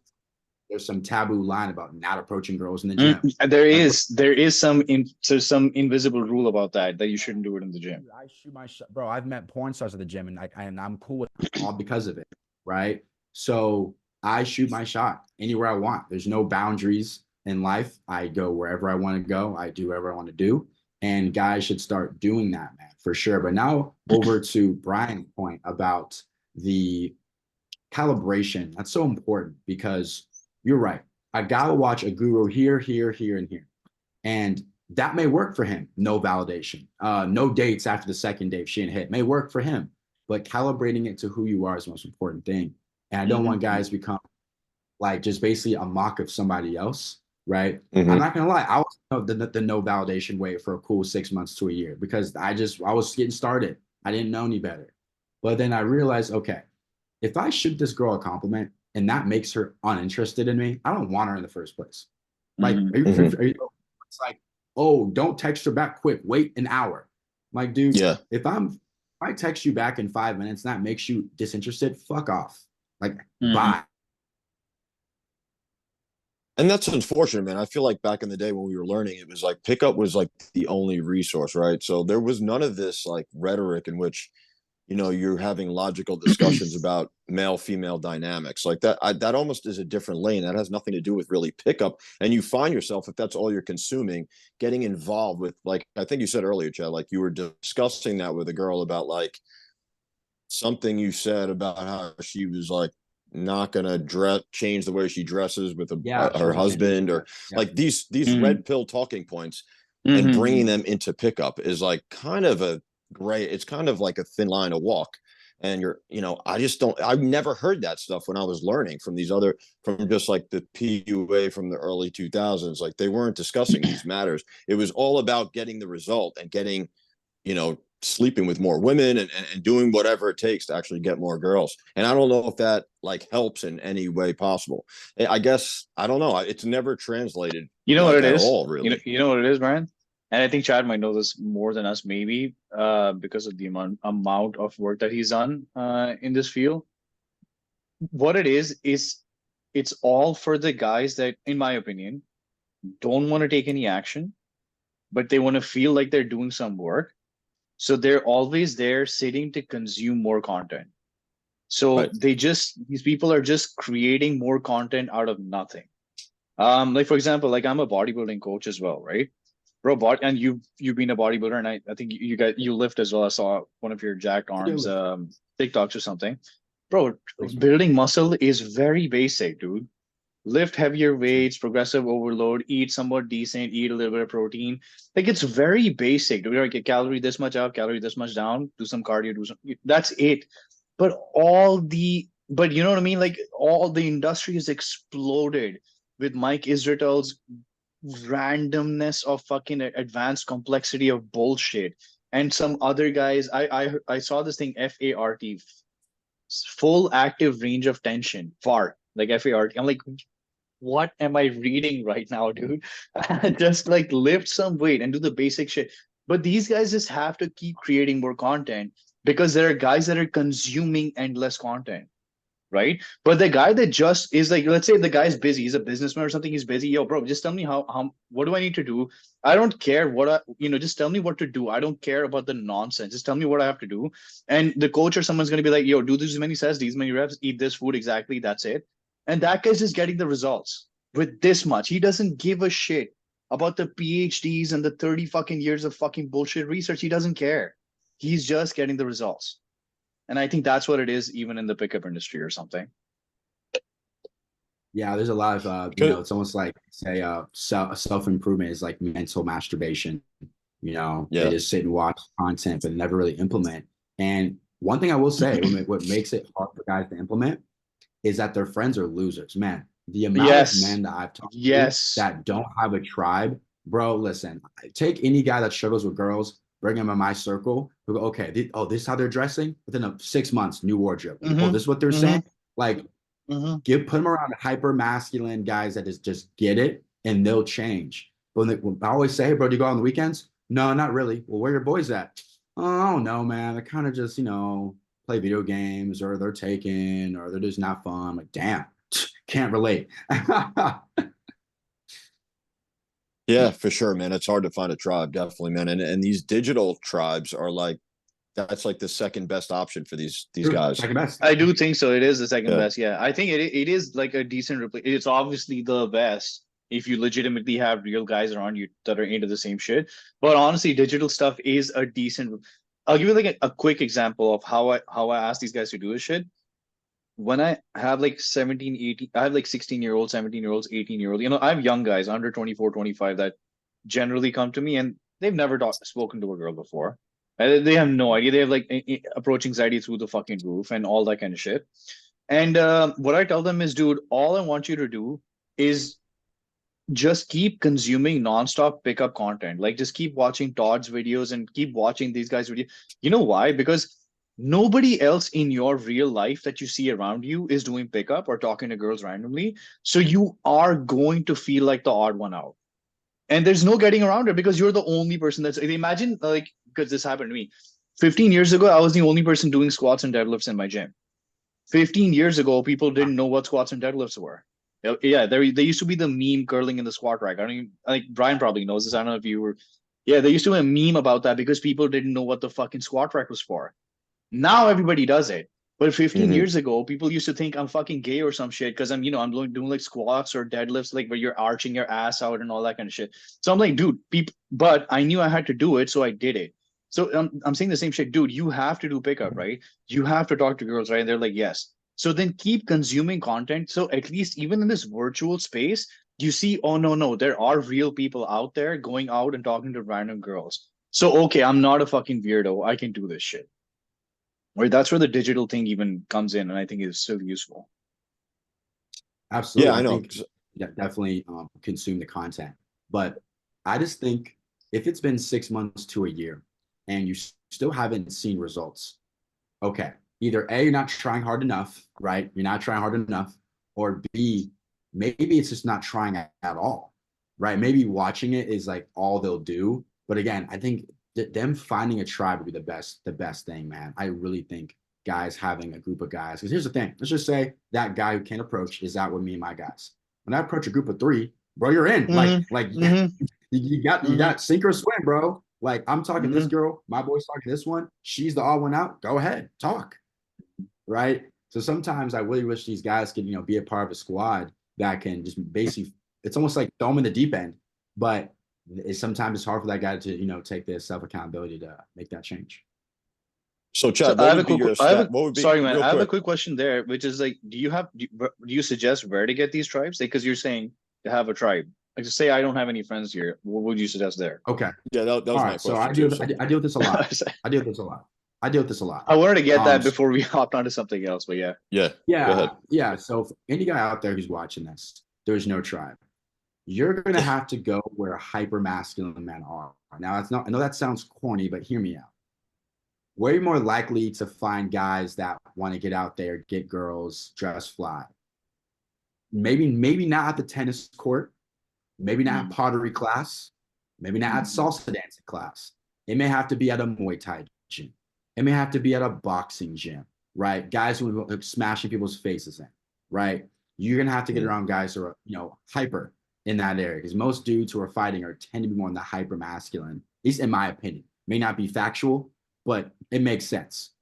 There's some taboo line about not approaching girls in the gym. There is some invisible rule about that you shouldn't do it in the gym. I shoot my shot, bro. I've met porn stars at the gym, and I'm cool with it all because of it, right? So I shoot my shot anywhere I want. There's no boundaries in life. I go wherever I want to go. I do whatever I want to do, and guys should start doing that, man, for sure. But now over to Brian's point about the calibration. That's so important because you're right. I gotta watch a guru here, here, here, and here. And that may work for him. No validation. No dates after the second date she didn't hit. May work for him. But calibrating it to who you are is the most important thing. And I don't want guys to become like just basically a mock of somebody else, right? I'm not gonna lie. I was the no validation way for a cool 6 months to a year because I was getting started. I didn't know any better. But then I realized, okay, if I shoot this girl a compliment and that makes her uninterested in me, I don't want her in the first place. Like, it's like, oh, don't text her back quick. Wait an hour. I'm like, dude, if I text you back in 5 minutes and that makes you disinterested, fuck off. Like, bye. And that's unfortunate, man. I feel like back in the day when we were learning, it was like pickup was like the only resource, right? So there was none of this like rhetoric in which, you're having logical discussions about male-female dynamics like that. That almost is a different lane. That has nothing to do with really pickup. And you find yourself, if that's all you're consuming, getting involved with, like, I think you said earlier, Chad, like you were discussing that with a girl about like something you said about how she was like not gonna change the way she dresses with her husband or like these red pill talking points and bringing them into pickup is like kind of a gray. It's kind of like a thin line to walk. And I've never heard that stuff when I was learning from just like the PUA from the early 2000s. Like they weren't discussing these matters. It was all about getting the result and getting, sleeping with more women and doing whatever it takes to actually get more girls. And I don't know if that like helps in any way possible. I guess, I don't know. It's never translated. You know what it is? All, really. You know what it is, Brian? And I think Chad might know this more than us, maybe, because of the amount of work that he's done in this field. What it is it's all for the guys that, in my opinion, don't want to take any action, but they want to feel like they're doing some work. So they're always there sitting to consume more content. So these people are just creating more content out of nothing. Like, for example, like I'm a bodybuilding coach as well, right? Bro, and you've been a bodybuilder, and I think you lift as well. I saw one of your jacked arms TikToks or something. Bro, building muscle is very basic, dude. Lift heavier weights, progressive overload, eat somewhat decent, eat a little bit of protein. Like it's very basic. Do like a calorie this much up, calorie this much down, do some cardio, that's it. But you know what I mean? Like all the industry has exploded with Mike Israel's randomness of fucking advanced complexity of bullshit and some other guys. I saw this thing FART, full active range of tension, fart, like FART. I'm like, what am I reading right now, dude? Just like lift some weight and do the basic shit. But these guys just have to keep creating more content because there are guys that are consuming endless content. Right. But the guy that just is like, let's say the guy's busy, he's a businessman or something, he's busy. Yo, bro, just tell me what do I need to do? I don't care just tell me what to do. I don't care about the nonsense. Just tell me what I have to do. And the coach or someone's going to be like, yo, do this many sets, these many reps, eat this food. Exactly. That's it. And that guy's just getting the results with this much. He doesn't give a shit about the PhDs and the 30 fucking years of fucking bullshit research. He doesn't care. He's just getting the results. And I think that's what it is, even in the pickup industry or something. Yeah, there's a lot of it's almost like say self-improvement is like mental masturbation. They Yeah. just sit and watch content but never really implement. And one thing I will say, what makes it hard for guys to implement is that their friends are losers. Man, the amount of Yes. men that I've talked to Yes. that don't have a tribe, bro, listen, take any guy that struggles with girls, bring him in my circle, who go, okay, this is how they're dressing. Within 6 months, new wardrobe. Oh, this is what they're saying. Like, put them around hyper masculine guys that just get it and they'll change. But when I always say, hey, bro, do you go on the weekends? No, not really. Well, where are your boys at? Oh, I don't know, man. They kind of just, play video games, or they're taken, or they're just not fun. I'm like, damn, can't relate. Yeah, for sure, man. It's hard to find a tribe, definitely, man. And these digital tribes are like, that's like the second best option for these guys. Second best. I do think so. It is the second Yeah. best. Yeah, I think it is like a decent replacement. It's obviously the best if you legitimately have real guys around you that are into the same shit. But honestly, digital stuff is a decent. I'll give you like a quick example of how I ask these guys to do this shit. When I have like 17, 18, I have like 16-year-olds, 17-year-olds, 18-year-olds. I have young guys under 24, 25 that generally come to me and they've never spoken to a girl before. They have no idea. They have like approach anxiety through the fucking roof and all that kind of shit. And what I tell them is, dude, all I want you to do is just keep consuming nonstop pickup content. Like just keep watching Todd's videos and keep watching these guys' videos. You know why? Because nobody else in your real life that you see around you is doing pickup or talking to girls randomly. So you are going to feel like the odd one out. And there's no getting around it because you're the only person that's imagine like because this happened to me. 15 years ago, I was the only person doing squats and deadlifts in my gym. 15 years ago, people didn't know what squats and deadlifts were. Yeah, they used to be the meme curling in the squat rack. I don't even like Brian probably knows this. I don't know if you were. Yeah, they used to be a meme about that because people didn't know what the fucking squat rack was for. Now everybody does it. But 15 years ago, people used to think I'm fucking gay or some shit because I'm doing like squats or deadlifts, like where you're arching your ass out and all that kind of shit. So I'm like, dude, but I knew I had to do it, so I did it. So I'm saying the same shit, dude. You have to do pickup, right? You have to talk to girls, right? And they're like, yes. So then keep consuming content. So at least even in this virtual space, you see, oh no, there are real people out there going out and talking to random girls. So okay, I'm not a fucking weirdo. I can do this shit. Right, that's where the digital thing even comes in, and I think it's so useful. Absolutely. Yeah, I know. Think definitely consume the content. But I just think if it's been 6 months to a year and you still haven't seen results, okay, either A, you're not trying hard enough, right? You're not trying hard enough, or B, maybe it's just not trying at all, right? Maybe watching it is like all they'll do. But again, I think them finding a tribe would be the best thing, man. I really think guys having a group of guys, because here's the thing, let's just say that guy who can't approach is out with me and my guys. When I approach a group of 3, bro, you're in. You got sink or swim, bro. Like I'm talking this girl, my boy's talking this one, she's the odd one out, go ahead, talk, right? So sometimes I really wish these guys could be a part of a squad that can just basically, it's almost like throw them in the deep end, but sometimes it's hard for that guy to take the self accountability to make that change. So Chad, I have a quick question there, which is like, do you suggest where to get these tribes? Because you're saying to have a tribe. Like, to say I don't have any friends here, what would you suggest there? Okay. Yeah, that was my question. So I deal with this a lot. I deal with this a lot. I wanted to get that before we hopped onto something else, but yeah. Yeah. Go ahead. Yeah. So for any guy out there who's watching this, there's no tribe. You're gonna have to go where hyper masculine men are. Now, I know that sounds corny, but hear me out. Where you're more likely to find guys that want to get out there, get girls, dress fly. Maybe not at the tennis court, maybe not at pottery class, maybe not at salsa dancing class. It may have to be at a Muay Thai gym. It may have to be at a boxing gym, right? Guys who are smashing people's faces in, right? You're gonna have to get around guys who are, hyper in that area, because most dudes who are fighting tend to be more in the hyper masculine, at least in my opinion. May not be factual, but it makes sense.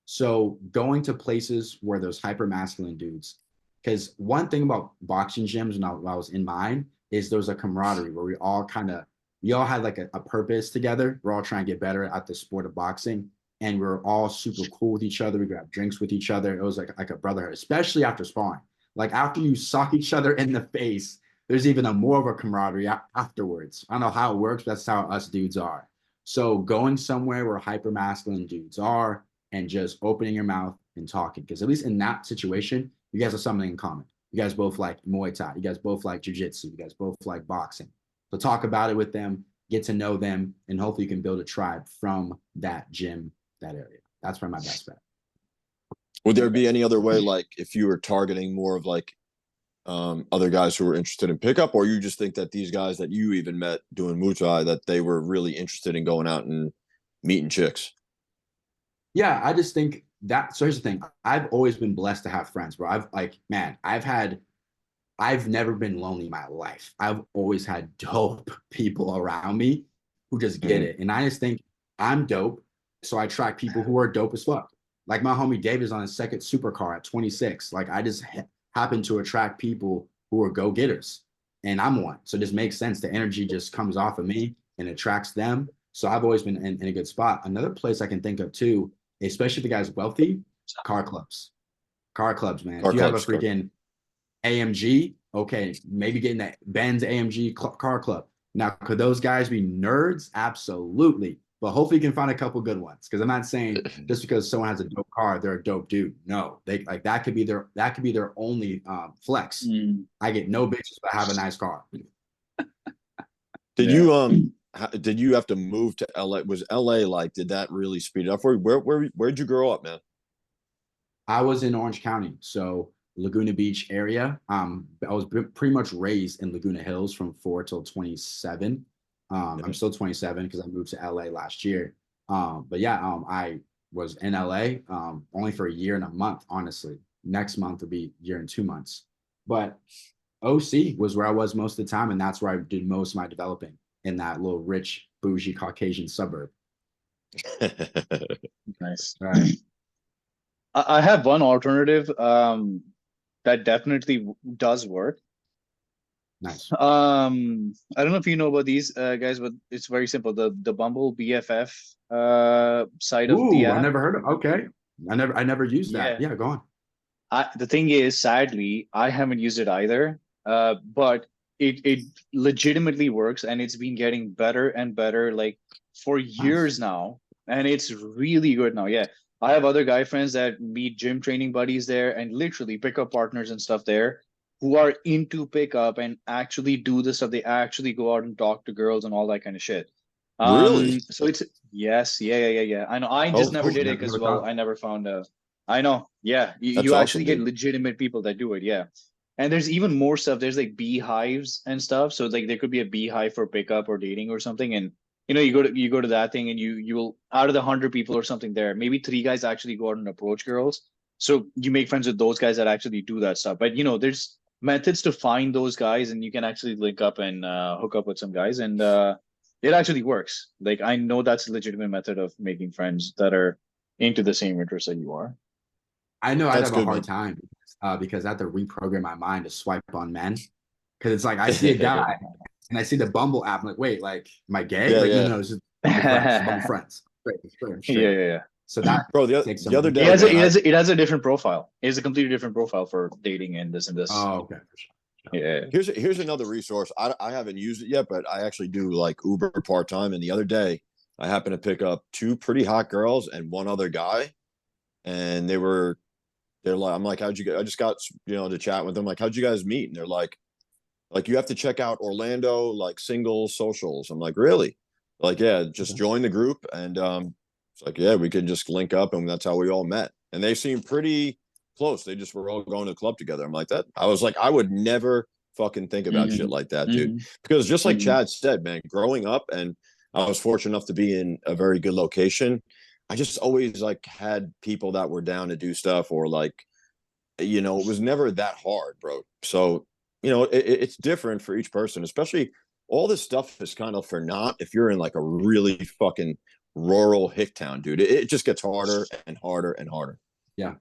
So going to places where there's hyper masculine dudes, because one thing about boxing gyms when I was in mine is there's a camaraderie where we all had like a purpose together. We're all trying to get better at the sport of boxing. and we're all super cool with each other. We grab drinks with each other. It was like a brotherhood, especially after sparring. Like after you sock each other in the face, there's even a more of a camaraderie afterwards. I don't know how it works, but that's how us dudes are. So going somewhere where hyper masculine dudes are and just opening your mouth and talking, because at least in that situation, you guys have something in common. You guys both like Muay Thai. You guys both like jiu-jitsu. You guys both like boxing. So talk about it with them, get to know them, and hopefully you can build a tribe from that gym, that area. That's probably my best bet. Would there be any other way, like if you were targeting more of like other guys who were interested in pickup, or you just think that these guys that you even met doing Muay Thai, that they were really interested in going out and meeting chicks? Yeah, I just think that. So here's the thing. I've always been blessed to have friends, bro. I've never been lonely in my life. I've always had dope people around me who just get it. And I just think I'm dope. So I attract people who are dope as fuck. Like my homie Dave is on his second supercar at 26. Like I just happen to attract people who are go-getters. And I'm one. So it just makes sense. The energy just comes off of me and attracts them. So I've always been in a good spot. Another place I can think of too, especially if the guy's wealthy, car clubs. Car clubs, man. If you have a freaking AMG, okay, maybe getting that Benz AMG car club. Now, could those guys be nerds? Absolutely. But hopefully you can find a couple good ones. Because I'm not saying just because someone has a dope car, they're a dope dude. No, they like that could be their only flex. I get no bitches, but I have a nice car. Did you have to move to LA? Was LA like, did that really speed it up for you? Where'd you grow up, man? I was in Orange County, so Laguna Beach area. I was pretty much raised in Laguna Hills from 4 till 27. I'm still 27 because I moved to LA last year. But yeah, I was in LA only for a year and a month, honestly. Next month will be a year and 2 months. But OC was where I was most of the time, and that's where I did most of my developing, in that little rich, bougie Caucasian suburb. Nice. Right. I have one alternative that definitely does work. Nice. I don't know if you know about these guys, but it's very simple. The Bumble BFF side of the Ooh, I app. never heard of. Okay, I never used that. Yeah, go on. The thing is, sadly, I haven't used it either. But it legitimately works, and it's been getting better and better, like for years now, and it's really good now. Yeah, I have other guy friends that meet gym training buddies there, and literally pickup partners and stuff there, who are into pickup and actually do this stuff. They actually go out and talk to girls and all that kind of shit. Really? So it's yes, yeah. I know. I just never Cool. did it because, well, I never found a. I know. Yeah, That's you awesome, actually get dude. legitimate people that do it. Yeah. And there's even more stuff. There's like beehives and stuff. So like there could be a beehive for pickup or dating or something. And you go to that thing, and you will, out of the 100 people or something there, maybe 3 guys actually go out and approach girls. So you make friends with those guys that actually do that stuff. But there's methods to find those guys, and you can actually link up and hook up with some guys, and it actually works. Like I know that's a legitimate method of making friends that are into the same interests that you are. I know I'd That's have a good, hard man. time because I have to reprogram my mind to swipe on men. Because it's like I see a guy and I see the Bumble app. I'm like, wait, like, am I gay? Yeah, Like, yeah. no, it's just Bumble friends. It's Bumble friends. Straight. Yeah. So that Bro, takes the some. other It day, has man, it has a different profile. It has a completely different profile for dating and this and this. Oh, okay. For sure. Yeah. here's another resource. I haven't used it yet, but I actually do like Uber part-time. And the other day, I happened to pick up 2 pretty hot girls and one other guy, and they're like, I'm like, I just got to chat with them. Like, how'd you guys meet? And they're like, you have to check out Orlando, like, single socials. I'm like, really? Like, yeah, just join the group. And it's like, yeah, we could just link up, and that's how we all met. And they seemed pretty close. They just were all going to the club together. I'm like, that. I was like, I would never fucking think about shit like that, dude. Because just like Chad said, man, growing up, and I was fortunate enough to be in a very good location, I just always like had people that were down to do stuff, or like, it was never that hard, bro. So, it's different for each person, especially all this stuff is kind of for not if you're in like a really fucking rural hick town, dude. It just gets harder and harder and harder. Yeah.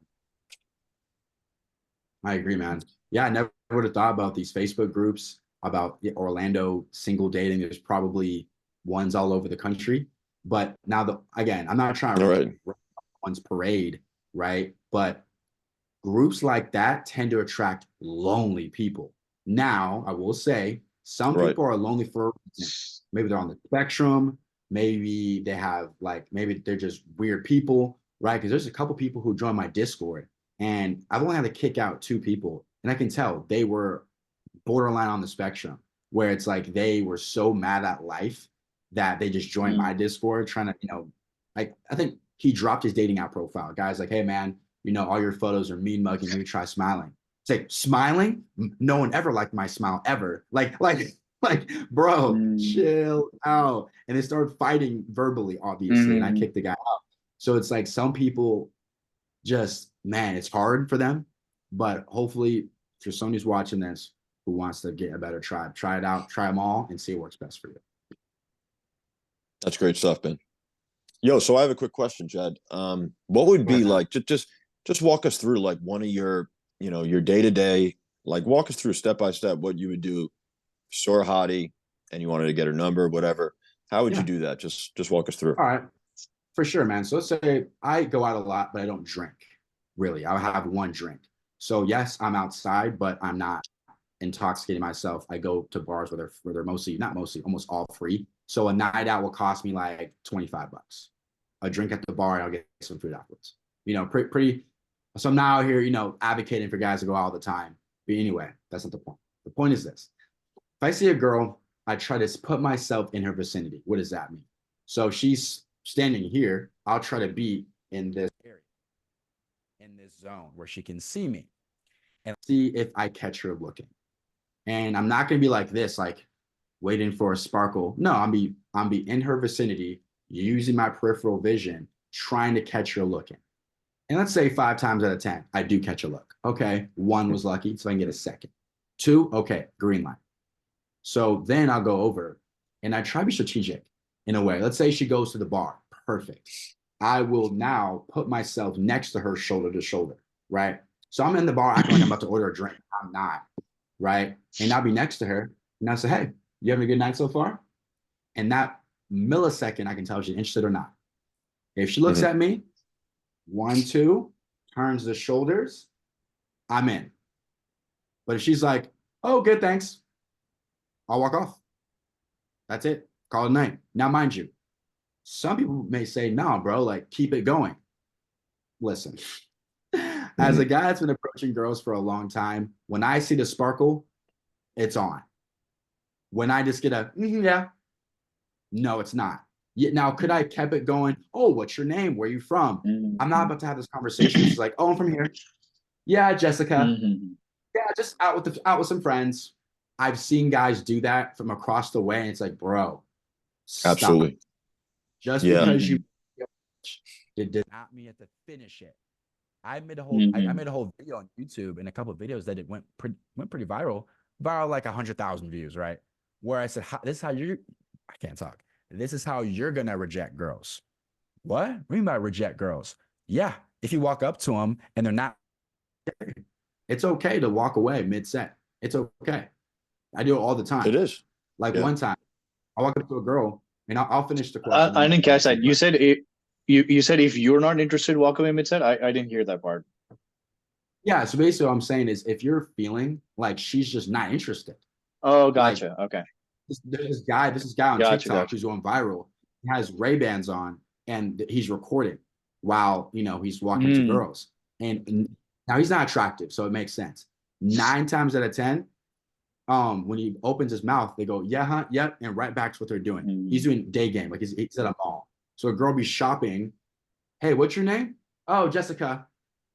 I agree, man. Yeah, I never would have thought about these Facebook groups about Orlando single dating. There's probably ones all over the country, But now again, I'm not trying to All right. one's parade, right? But groups like that tend to attract lonely people. Now, I will say some Right. people are lonely for a reason. Maybe they're on the spectrum. Maybe they have maybe they're just weird people, right? Because there's a couple people who joined my Discord, and I've only had to kick out 2 people, and I can tell they were borderline on the spectrum, where it's like they were so mad at life that they just joined my Discord trying to, I think he dropped his dating app profile. Guy's like, hey man, all your photos are mean mugging. Maybe try smiling. It's like, smiling? No one ever liked my smile ever. Like, bro, chill out. And they started fighting verbally, obviously, and I kicked the guy out. So it's like some people just, man, it's hard for them. But hopefully, for somebody who's watching this who wants to get a better tribe, try it out, try them all, and see what works best for you. That's great stuff, Ben. Yo, so I have a quick question, Jed. What would be like, just walk us through like one of your, your day-to-day, like walk us through step by step what you would do. Saw a hottie and you wanted to get her number, whatever. How would you do that? Just walk us through. All right. For sure, man. So let's say I go out a lot, but I don't drink. Really. I'll have one drink. So yes, I'm outside, but I'm not intoxicating myself. I go to bars where they're almost all free. So a night out will cost me like $25. A drink at the bar, and I'll get some food afterwards. Pretty. So I'm now out here, advocating for guys to go out all the time. But anyway, that's not the point. The point is this. If I see a girl, I try to put myself in her vicinity. What does that mean? So she's standing here. I'll try to be in this area, in this zone where she can see me and see if I catch her looking. And I'm not going to be like this, like waiting for a sparkle. No, I'm be in her vicinity, using my peripheral vision, trying to catch her looking. And let's say 5 times out of 10, I do catch a look. Okay, 1 was lucky, so I can get a second. 2, okay, green light. So then I'll go over and I try to be strategic in a way. Let's say she goes to the bar. Perfect. I will now put myself next to her shoulder to shoulder, right? So I'm in the bar acting like I'm about to order a drink. I'm not, right? And I'll be next to her and I'll say, hey, you having a good night so far? And that millisecond, I can tell if she's interested or not. If she looks at me, 1, 2, turns the shoulders, I'm in. But if she's like, oh, good, thanks, I'll walk off. That's it. Call it a night. Now, mind you, some people may say, no, bro, like keep it going. Listen, as a guy that's been approaching girls for a long time, when I see the sparkle, it's on. When I just get a, yeah, no, it's not. Now, could I kept it going? Oh, what's your name? Where are you from? I'm not about to have this conversation. She's like, oh, I'm from here. Yeah, Jessica. Yeah, just out with some friends. I've seen guys do that from across the way, and it's like, bro, stop. Absolutely. Just because you did not mean to finish it. I made a whole video on YouTube and a couple of videos that it went pretty viral like 100,000 views, right? Where I said, this is how I can't talk. This is how you're gonna reject girls. What do you mean by reject girls? Yeah, if you walk up to them and they're not, it's okay to walk away mid-set. It's okay. I do it all the time. It is. One time, I walk up to a girl and I'll finish the question. I didn't catch that. You said you said if you're not interested, walk away mid-set. I didn't hear that part. Yeah. So basically, what I'm saying is, if you're feeling like she's just not interested. Oh, gotcha. Okay. This guy on TikTok who's going viral. He has Ray-Bans on and he's recording while he's walking to girls. And now he's not attractive, so it makes sense. 9 times out of 10, when he opens his mouth, they go, yeah, huh, yep, and right back to what they're doing. He's doing day game, like he's at a mall. So a girl be shopping. Hey, what's your name? Oh, Jessica.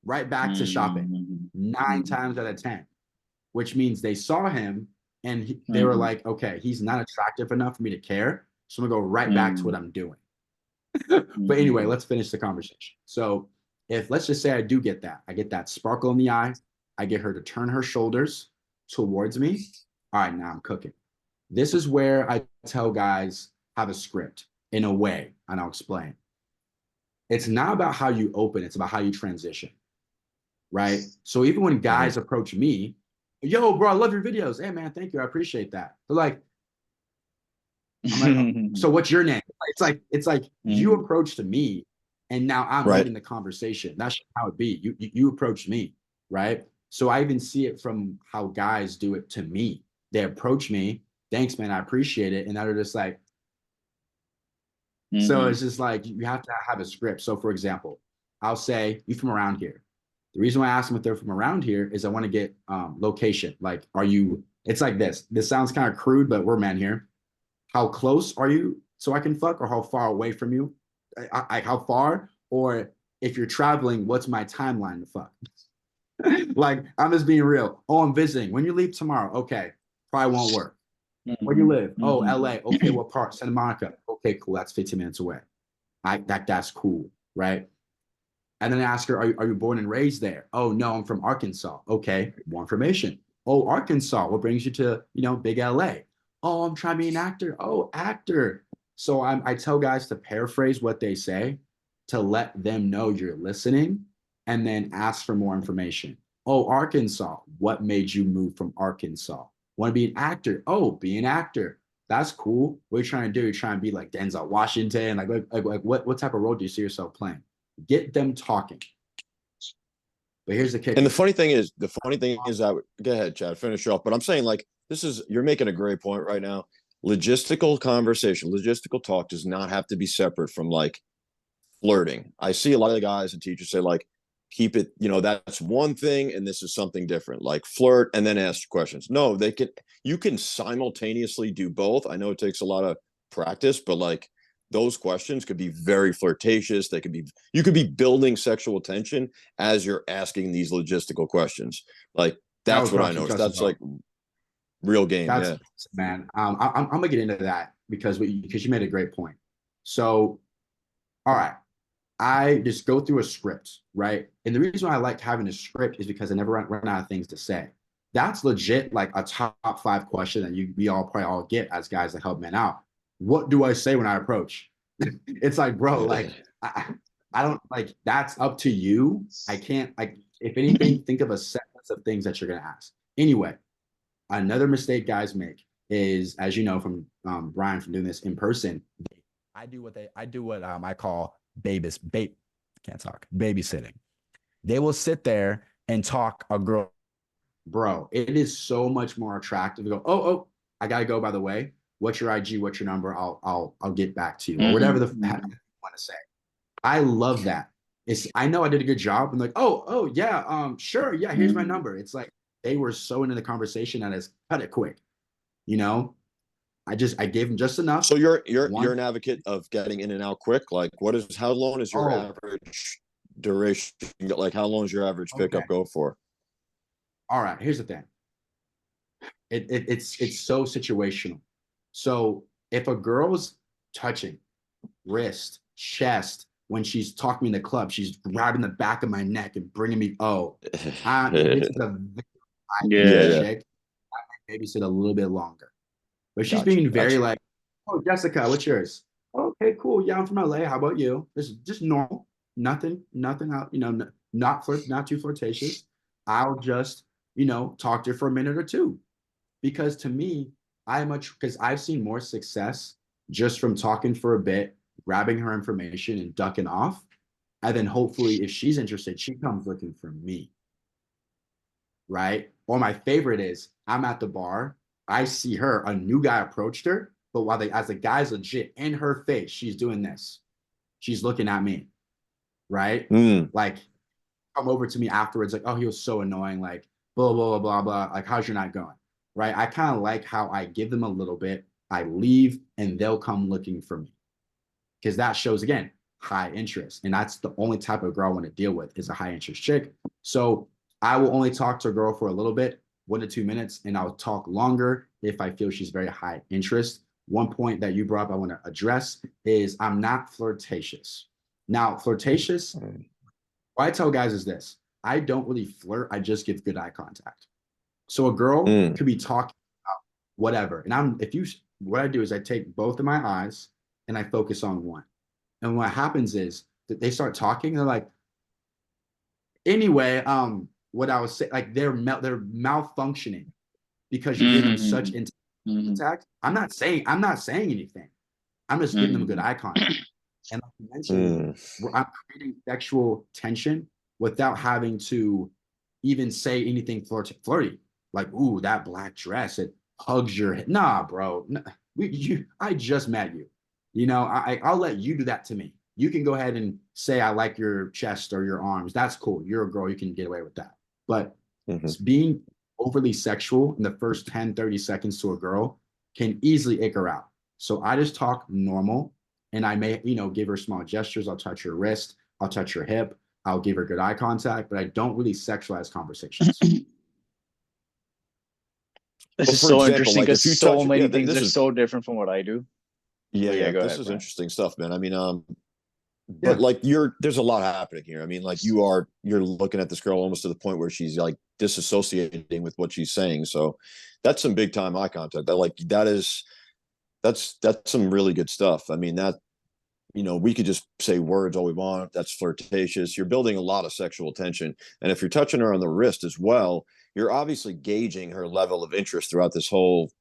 Right back to shopping. 9 times out of 10, which means they saw him and they were like, okay, he's not attractive enough for me to care. So I'm gonna go right back to what I'm doing. But anyway, let's finish the conversation. So let's just say I do get that. I get that sparkle in the eye. I get her to turn her shoulders towards me. All right, now I'm cooking. This is where I tell guys have a script in a way, and I'll explain. It's not about how you open, it's about how you transition, right? So even when guys approach me, yo, bro, I love your videos. Hey, man, thank you. I appreciate that. They're like, I'm like, oh, so what's your name? It's like you approached me and now I'm Right. leading the conversation. That should how it be. You approached me, right? So I even see it from how guys do it to me. They approach me, thanks, man, I appreciate it. And they're just like, so it's just like you have to have a script. So for example, I'll say, you from around here. The reason why I ask them if they're from around here is I want to get location. Like, are you, it's like this. This sounds kind of crude, but we're men here. How close are you so I can fuck, or how far away from you? How far? Or if you're traveling, what's my timeline to fuck? Like, I'm just being real. Oh, I'm visiting. When you leave tomorrow? Okay. Probably won't work. Where you live? Oh, LA. Okay, what part? Santa Monica. Okay, cool. That's 15 minutes away. That's cool, right? And then I ask her, are you born and raised there? Oh, no, I'm from Arkansas. Okay, more information. Oh, Arkansas. What brings you to, big LA? Oh, I'm trying to be an actor. Oh, actor. So I tell guys to paraphrase what they say to let them know you're listening and then ask for more information. Oh, Arkansas. What made you move from Arkansas? Want to be an actor? Oh, be an actor. That's cool. What are you trying to do? You're trying to be like Denzel Washington. Like what type of role do you see yourself playing? Get them talking. But here's the kicker. And the funny thing is that, go ahead, Chad, finish off. But I'm saying, like, you're making a great point right now. Logistical conversation, logistical talk does not have to be separate from like flirting. I see a lot of the guys and teachers say, like, keep it, that's one thing and this is something different, like flirt and then ask questions. No, you can simultaneously do both. I know it takes a lot of practice, but like those questions could be very flirtatious. You could be building sexual tension as you're asking these logistical questions. Like, that's what I noticed. That's like real game. Yeah, man. I'm gonna get into that because you made a great point. So, all right, I just go through a script, right? And the reason why I like having a script is because I never run out of things to say. That's legit, like a top 5 question that we all probably all get as guys that help men out. What do I say when I approach? It's like, bro, like I don't, like, that's up to you. I can't, like, if anything, think of a set of things that you're gonna ask. Anyway, another mistake guys make is, as you know from Brian, from doing this in person, I do what I call babysitting. They will sit there and talk a girl. Bro, it is so much more attractive to go, oh, I gotta go, by the way. What's your IG? What's your number? I'll get back to you, or whatever the heck you want to say. I love that. I know I did a good job. I'm like, oh yeah, sure, yeah, here's my number. It's like they were so into the conversation that it's cut it quick. I gave them just enough. So you're an advocate of getting in and out quick. Like, how long is your average duration? Like, how long does your average pickup go for? All right, here's the thing. It's so situational. So if a girl's touching wrist, chest, when she's talking in the club, she's grabbing the back of my neck and bringing me, this is a chick. I might babysit a little bit longer. But she's being very like, oh, Jessica, what's yours? Okay, cool. Yeah, I'm from LA. How about you? This is just normal. Nothing out, not too flirtatious. I'll just, talk to her for a minute or two. Because to me, because I've seen more success just from talking for a bit, grabbing her information and ducking off. And then hopefully if she's interested, she comes looking for me. Right? Or my favorite is, I'm at the bar. I see her, a new guy approached her, but as the guy's legit in her face, she's doing this. She's looking at me, right? Like, come over to me afterwards, like, oh, he was so annoying, like, blah, blah, blah, blah, blah. Like, how's your night going? Right? I kind of like how I give them a little bit, I leave, and they'll come looking for me. Because that shows, again, high interest. And that's the only type of girl I want to deal with, is a high interest chick. So I will only talk to a girl for a little bit, 1 to 2 minutes, and I'll talk longer if I feel she's very high interest. One point that you brought up I want to address is I'm not flirtatious. Now, flirtatious, what I tell guys is this: I don't really flirt. I just give good eye contact. So a girl could be talking about whatever. And what I do is I take both of my eyes and I focus on one. And what happens is that they start talking. They're like, anyway, what I was saying, like they're malfunctioning because you're giving them such contact. I'm not saying anything. I'm just giving them good eye contact. And like you mentioned, I'm creating sexual tension without having to even say anything flirty. Like, ooh, that black dress, it hugs your head. Nah, bro. I just met you. You know, I'll let you do that to me. You can go ahead and say, I like your chest or your arms. That's cool. You're a girl. You can get away with that. But being overly sexual in the first 10, 30 seconds to a girl can easily ick her out. So I just talk normal, and I may, give her small gestures. I'll touch her wrist. I'll touch her hip. I'll give her good eye contact, but I don't really sexualize conversations. This is so interesting because so many things are so different from what I do. Yeah, this is interesting stuff, man. I mean, but like there's a lot happening here. I mean, like you're looking at this girl almost to the point where she's like disassociating with what she's saying. So that's some big time eye contact. That's some really good stuff. I mean, that, we could just say words all we want. That's flirtatious. You're building a lot of sexual tension. And if you're touching her on the wrist as well, you're obviously gauging her level of interest throughout this whole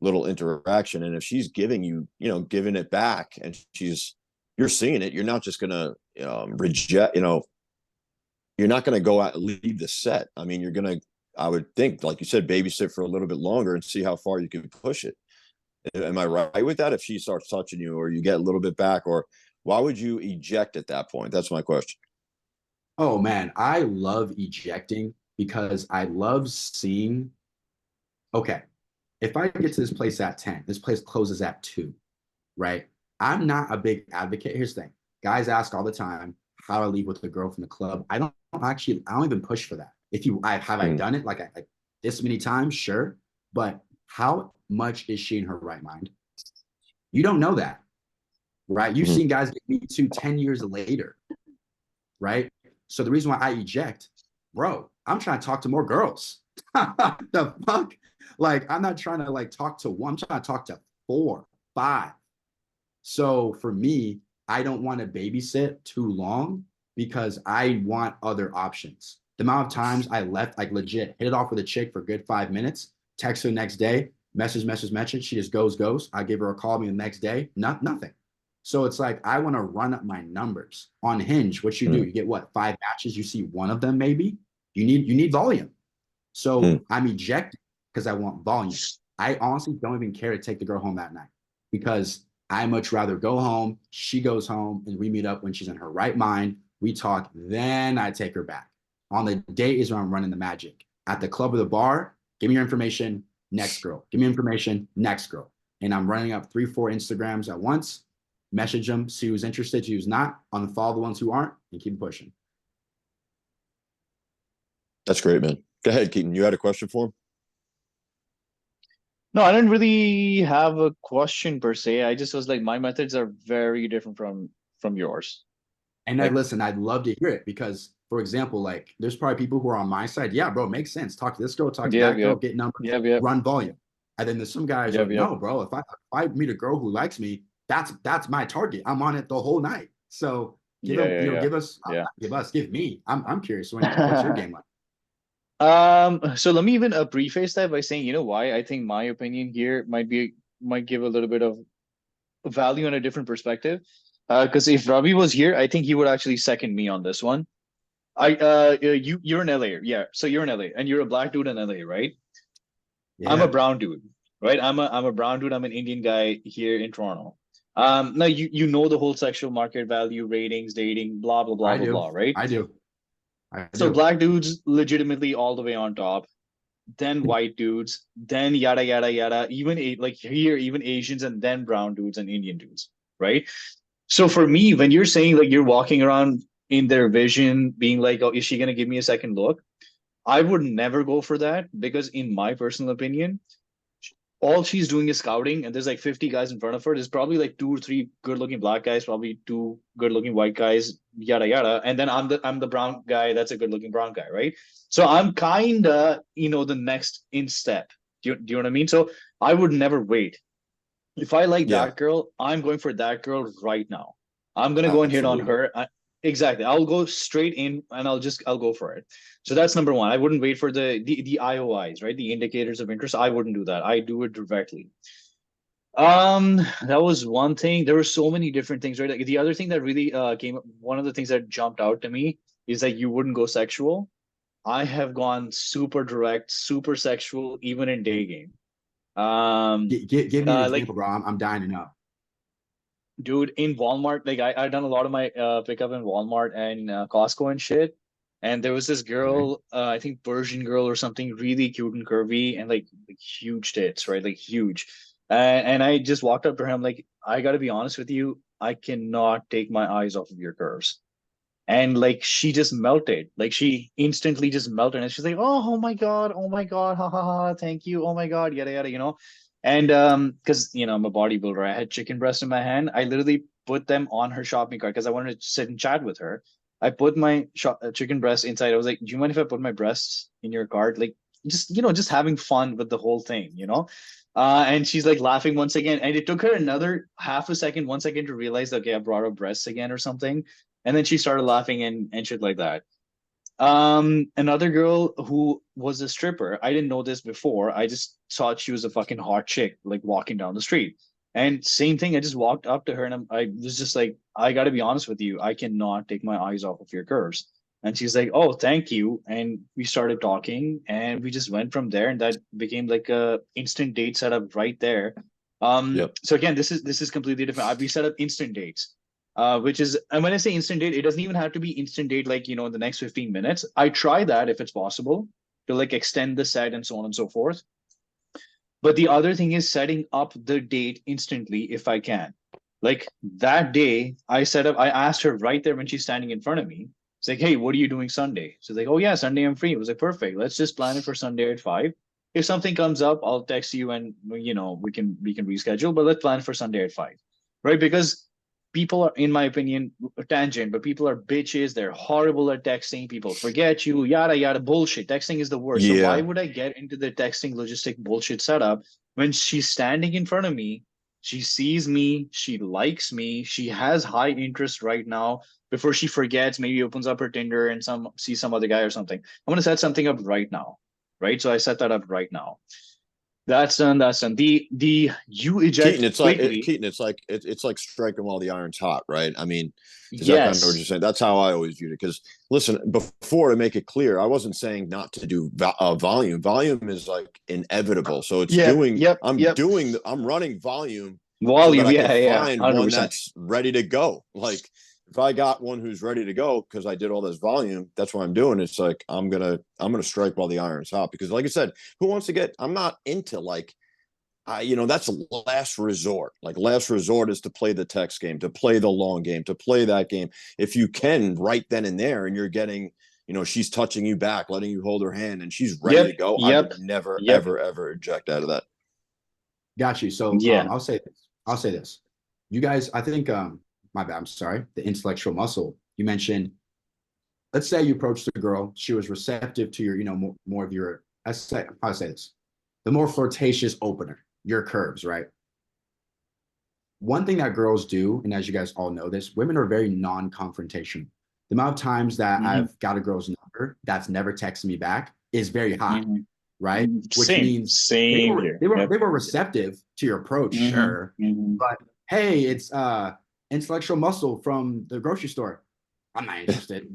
little interaction. And if she's giving you, giving it back, and you're seeing it, you're not just going to reject, you're not going to go out and leave the set. I mean, you're going to, I would think, like you said, babysit for a little bit longer and see how far you can push it. Am I right with that? If she starts touching you, or you get a little bit back, or why would you eject at that point? That's my question. Oh man, I love ejecting because I love seeing, okay, if I get to this place at 10, this place closes at 2, right? I'm not a big advocate. Here's the thing. Guys ask all the time how I leave with a girl from the club. I don't even push for that. Have I done it like this many times? Sure. But how much is she in her right mind? You don't know that, right? You've seen guys get Me Too 10 years later, right? So the reason why I eject, bro, I'm trying to talk to more girls. The fuck? Like, I'm not trying to talk to one. I'm trying to talk to 4, 5. So for me, I don't want to babysit too long because I want other options. The amount of times I left, legit, hit it off with a chick for a good 5 minutes, text her next day, message. She just goes. I give her a call me the next day, nothing. So it's like, I want to run up my numbers. On Hinge, what you do, you get 5 matches, you see one of them maybe. You need volume. So I'm ejecting because I want volume. I honestly don't even care to take the girl home that night because I much rather go home, she goes home, and we meet up when she's in her right mind. We talk, then I take her back. On the date is where I'm running the magic. At the club or the bar, give me your information, next girl. Give me information, next girl. And I'm running up 3, 4 Instagrams at once, message them, see who's interested, see who's not, unfollow the ones who aren't, and keep pushing. That's great, man. Go ahead, Keaton. You had a question for him? No, I didn't really have a question per se. I just was like, my methods are very different from yours. And listen, I'd love to hear it because, for example, there's probably people who are on my side. Yeah, bro, makes sense. Talk to this girl, talk to that girl, get numbers, run volume. And then there's some guys no, bro, if I meet a girl who likes me, that's my target. I'm on it the whole night. So give me. I'm curious. What's your game like? So let me even preface that by saying, why I think my opinion here might give a little bit of value and a different perspective. Because if Ravi was here, I think he would actually second me on this one. You're in LA, yeah. So you're in LA and you're a black dude in LA, right? Yeah. I'm a brown dude, right? I'm a brown dude. I'm an Indian guy here in Toronto. Now you know the whole sexual market value, ratings, dating, blah blah blah blah, right? I do. So black dudes legitimately all the way on top, then white dudes, then yada yada yada, even even Asians, and then brown dudes and Indian dudes, right? So for me, when you're saying you're walking around in their vision, being like, oh, is she gonna give me a second look? I would never go for that because in my personal opinion, all she's doing is scouting, and there's 50 guys in front of her. There's probably 2 or 3 good-looking black guys, probably 2 good-looking white guys, yada yada. And then I'm the brown guy that's a good-looking brown guy, right? So I'm kinda, the next in step. Do you know what I mean? So I would never wait. If I like that girl, I'm going for that girl right now. I'm gonna go and hit on her. exactly. I'll go straight in and I'll go for it. So that's number one. I wouldn't wait for the IOIs, right? The indicators of interest. I wouldn't do that. I do it directly. That was one thing. There were so many different things, right? Like the other thing that really came up, one of the things that jumped out to me is that you wouldn't go sexual. I have gone super direct, super sexual, even in day game. Um, Give me an like example, bro. I'm dying to know. dude, in Walmart, like I've done a lot of my pickup in Walmart and Costco and shit. And there was this Okay. girl, I think Persian girl or something, really cute and curvy and like huge tits, right? Like huge. And I just walked up to her. I'm like, I gotta be honest with you, I cannot take my eyes off of your curves. And like she just melted, like she instantly just melted, and she's like, oh my god, oh my god, ha ha ha, thank you, oh my god, yada yada, you know. And because I'm a bodybuilder, I had chicken breast in my hand. I literally put them on her shopping cart because I wanted to sit and chat with her. I put my chicken breast inside. I was like, do you mind if I put my breasts in your cart? Like, just having fun with the whole thing. And she's like laughing once again, and it took her another half a second, 1 second to realize, okay, I brought her breasts again or something. And then she started laughing and shit like that. Another girl who was a stripper. I didn't know this before. I just thought she was a fucking hot chick, like walking down the street. And same thing, I just walked up to her and I was just like, I got to be honest with you, I cannot take my eyes off of your curves. And she's like, oh, thank you. And we started talking, and we just went from there, and that became like a instant date setup right there. Yep. So again, this is completely different. We set up instant dates, which is, and when I say instant date, it doesn't even have to be instant date, like, in the next 15 minutes. I try that if it's possible to like extend the set and so on and so forth. But the other thing is setting up the date instantly if I can. Like that day, I asked her right there when she's standing in front of me. It's like, hey, what are you doing Sunday? She's like, oh yeah, Sunday I'm free. I was like, perfect. Let's just plan it for Sunday at 5. If something comes up, I'll text you and we can reschedule, but let's plan for Sunday at 5. Right? Because people are, in my opinion, a tangent, but people are bitches. They're horrible at texting. People forget you, yada yada bullshit. Texting is the worst. So why Yeah. would I get into the texting logistic bullshit setup when she's standing in front of me? She sees me, she likes me, she has high interest right now. Before she forgets, maybe opens up her Tinder and sees some other guy or something. I'm gonna set something up right now. Right. So I set that up right now. That's done. That's done. The you eject quickly. Keaton. It's like striking while the iron's hot, right? I mean, is that kind of what Yes. you're saying? That's how I always viewed it. Because listen, before, to make it clear, I wasn't saying not to do volume. Volume is like inevitable. So it's Yep. doing. Yep. I'm Yep. doing. I'm running volume so that Volume. I can Yeah. Yeah. find one 100%. that's ready to go. Like if I got one who's ready to go because I did all this volume, that's what I'm doing. It's like I'm gonna strike while the iron's hot, because like I said, who wants to get? I'm not into like that's last resort. Like last resort is to play the text game, to play the long game, to play that game. If you can right then and there, and you're getting, she's touching you back, letting you hold her hand, and she's ready to Yep. go, I Yep. would never, Yep. ever, ever eject out of that. Got you. So Yeah. I'll say this. I'll say this. You guys, I think my bad, I'm sorry. The intellectual muscle. You mentioned, let's say you approached the girl, she was receptive to your, more of your, how to say this, the more flirtatious opener, your curves, right? One thing that girls do, and as you guys all know this, women are very non-confrontational. The amount of times that Mhm. I've got a girl's number that's never texted me back is very high, Mhm. right? Which Same. means they Same were here. they were Yep. they were receptive to your approach, Mhm. sure, Mhm. but hey, it's intellectual muscle from the grocery store. I'm not interested,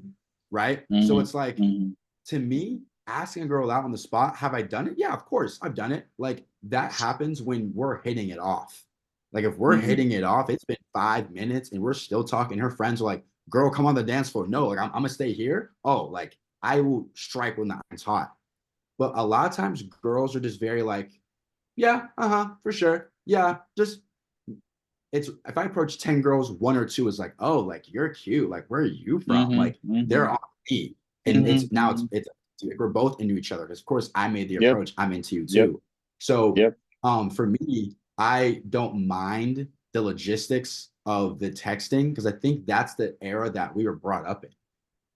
right? So Mhm. it's like, Mhm. to me, asking a girl out on the spot, have I done it? Yeah, of course, I've done it. Like that happens when we're hitting it off. Like if we're Mhm. hitting it off, it's been 5 minutes and we're still talking. Her friends are like, "Girl, come on the dance floor." No, like I'm gonna stay here. Oh, like I will strike when the iron's hot. But a lot of times, girls are just very like, "Yeah, for sure. Yeah, just." It's if I approach 10 girls, one or two is like, "Oh, like you're cute. Like where are you from?" Mhm. Like they're Mhm. on me, and Mhm. it's now Mhm. it's we're both into each other. Because of course, I made the Yep. approach. I'm into you Yep. too. So, Yep. for me, I don't mind the logistics of the texting because I think that's the era that we were brought up in.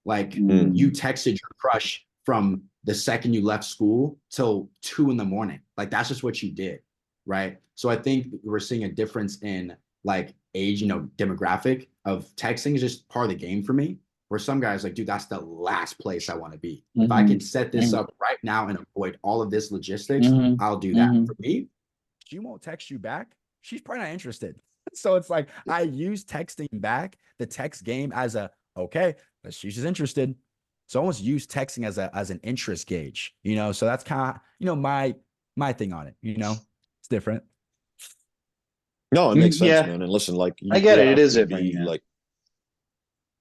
Like Mm. you Mhm. texted your crush from the second you left school till 2 in the morning. Like that's just what you did, right? So I think we're seeing a difference in like age, demographic. texting is just part of the game for me. Where some guys like, dude, that's the last place I want to be. If I can set this up right now and avoid all of this logistics, I'll do that. For me, she won't text you back. She's probably not interested. So it's like I use texting back, the text game, as a okay, but she's just interested. So I almost use texting as an interest gauge, you know. So that's kind of, you know, my thing on it. You know, it's different. No, it makes sense, man. And listen, like I get it. It is different. Like,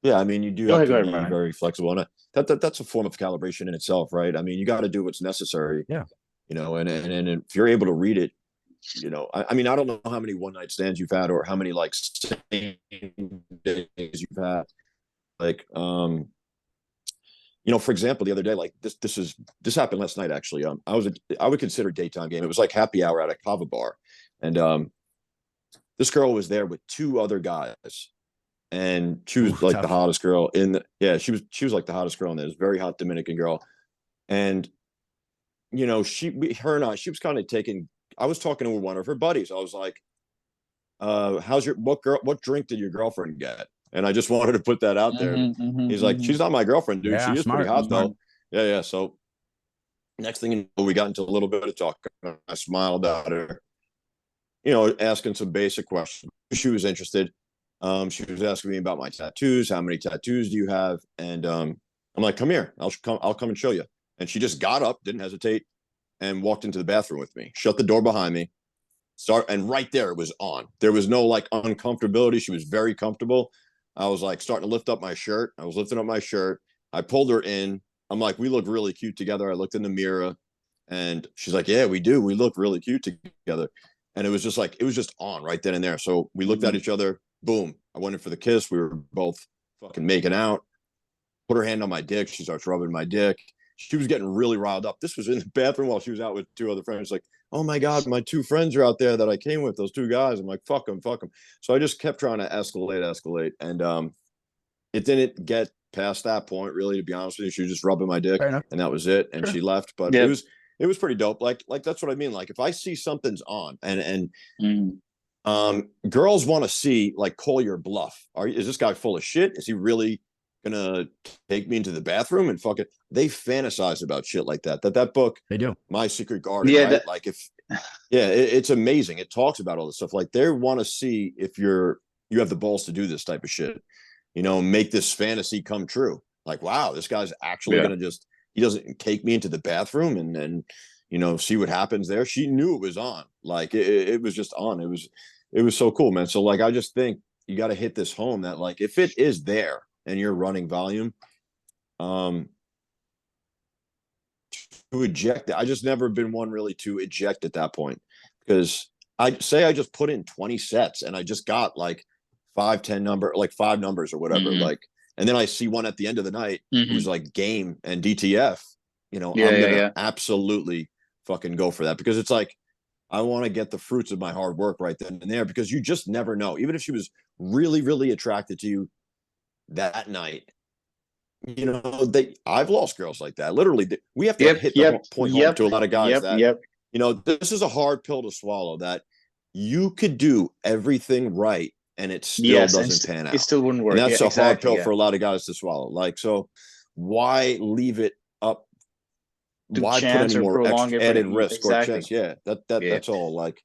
yeah, I mean, you do have to be very flexible, and that's a form of calibration in itself, right? I mean, you got to do what's necessary. Yeah. You know, and if you're able to read it, you know, I mean, I don't know how many one night stands you've had or how many like same days you've had. Like, you know, for example, the other day, like this happened last night, actually. I would consider daytime game. It was like happy hour at a kava bar. And this girl was there with two other guys. And she was like tough. The hottest girl she was like the hottest girl in there. It was a very hot Dominican girl. And, you know, she was kind of taking, I was talking to one of her buddies. I was like, what drink did your girlfriend get? And I just wanted to put that out there. He's like, she's not my girlfriend, dude. She is pretty hot though. Yeah. So next thing you know, we got into a little bit of talk. I smiled at her, you know, asking some basic questions. She was interested. She was asking me about my tattoos. How many tattoos do you have? And I'm like, come here. I'll come and show you. And she just got up, didn't hesitate, and walked into the bathroom with me. Shut the door behind me. And right there, it was on. There was no like uncomfortability. She was very comfortable. I was like starting to lift up my shirt. I was lifting up my shirt. I pulled her in. I'm like, we look really cute together. I looked in the mirror, and she's like, yeah, we do. We look really cute together. And it was just like, it was just on right then and there. So we looked at each other. Boom. I went in for the kiss. We were both fucking making out. Put her hand on my dick. She starts rubbing my dick. She was getting really riled up. This was in the bathroom while she was out with two other friends. Like, oh my God, my two friends are out there that I came with, those two guys. I'm like, fuck them. So I just kept trying to escalate. And it didn't get past that point, really, to be honest with you. She was just rubbing my dick, and that was it. And she left. But it was pretty dope. Like that's what I mean. Like if I see something's on and girls want to see, like, call your bluff. Is this guy full of shit? Is he really gonna take me into the bathroom and fuck it? They fantasize about shit like that. That book, they do. My Secret Garden, right? Like it's amazing. It talks about all this stuff. Like they want to see if you have the balls to do this type of shit. You know, make this fantasy come true. Like, wow, this guy's actually gonna he doesn't take me into the bathroom and you know, see what happens there. She knew it was on. Like it was just on. It was so cool, man. So like, I just think you got to hit this home that like, if it is there and you're running volume, to eject it. I just never been one really to eject at that point, because I just put in 20 sets and I just got like 5 numbers or whatever. Like, and then I see one at the end of the night who's like game and DTF, you know, I'm gonna absolutely fucking go for that, because it's like, I want to get the fruits of my hard work right then and there, because you just never know. Even if she was really, really attracted to you that night, you know, I've lost girls like that. Literally, we have to hit the point home to a lot of guys that, you know, this is a hard pill to swallow, that you could do everything right and it still doesn't pan out. It still wouldn't work. And that's a hard pill for a lot of guys to swallow. Like, so why leave it up? Why put any more added risk or chance? Yeah, that's all. Like,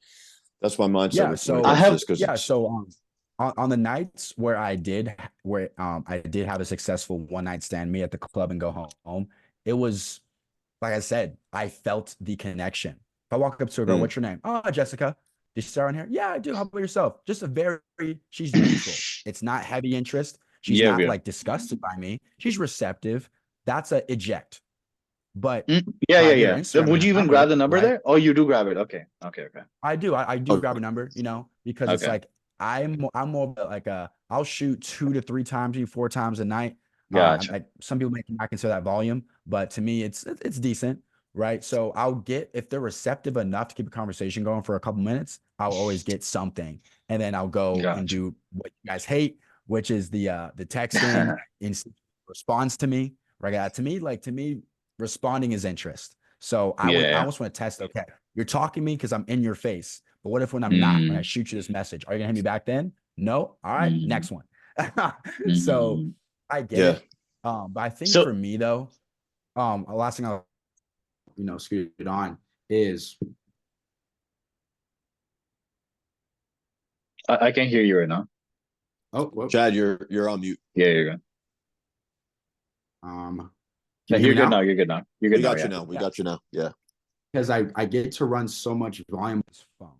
that's my mindset. Yeah, so I have on the nights where I did have a successful one night stand, me at the club and go home, it was like I said, I felt the connection. If I walk up to a girl, what's your name? Oh, Jessica. Did you start on here? Yeah, I do. How about yourself? Just she's neutral. It's not heavy interest. She's not like disgusted by me. She's receptive. That's a eject. But would you even grab the number there? Oh, you do grab it. Okay. I do. I do grab a number, you know, because it's like I'm more like I'll shoot 2 to 3 times, 4 times a night. Gotcha. Like some people may not consider that volume, but to me, it's decent, right? So if they're receptive enough to keep a conversation going for a couple minutes, I'll always get something, and then I'll go and do what you guys hate, which is the texting in response to me, right? To me, responding is interest. So I almost want to test. Okay, you're talking to me because I'm in your face, but what if when I'm not? When I shoot you this message, are you gonna hit me back then? No. All right, next one. So Mhm. I get Yeah. it. But I think So for me though, the last thing I'll scoot it on is I can hear you right now. oh whoa, Chad, you're on mute. Yeah, you're good. can No, you hear you're me good now. now? You're good now. You're We good now. got you Yeah. now. We Yeah. got you now. Yeah. Because I get to run so much volume on this phone,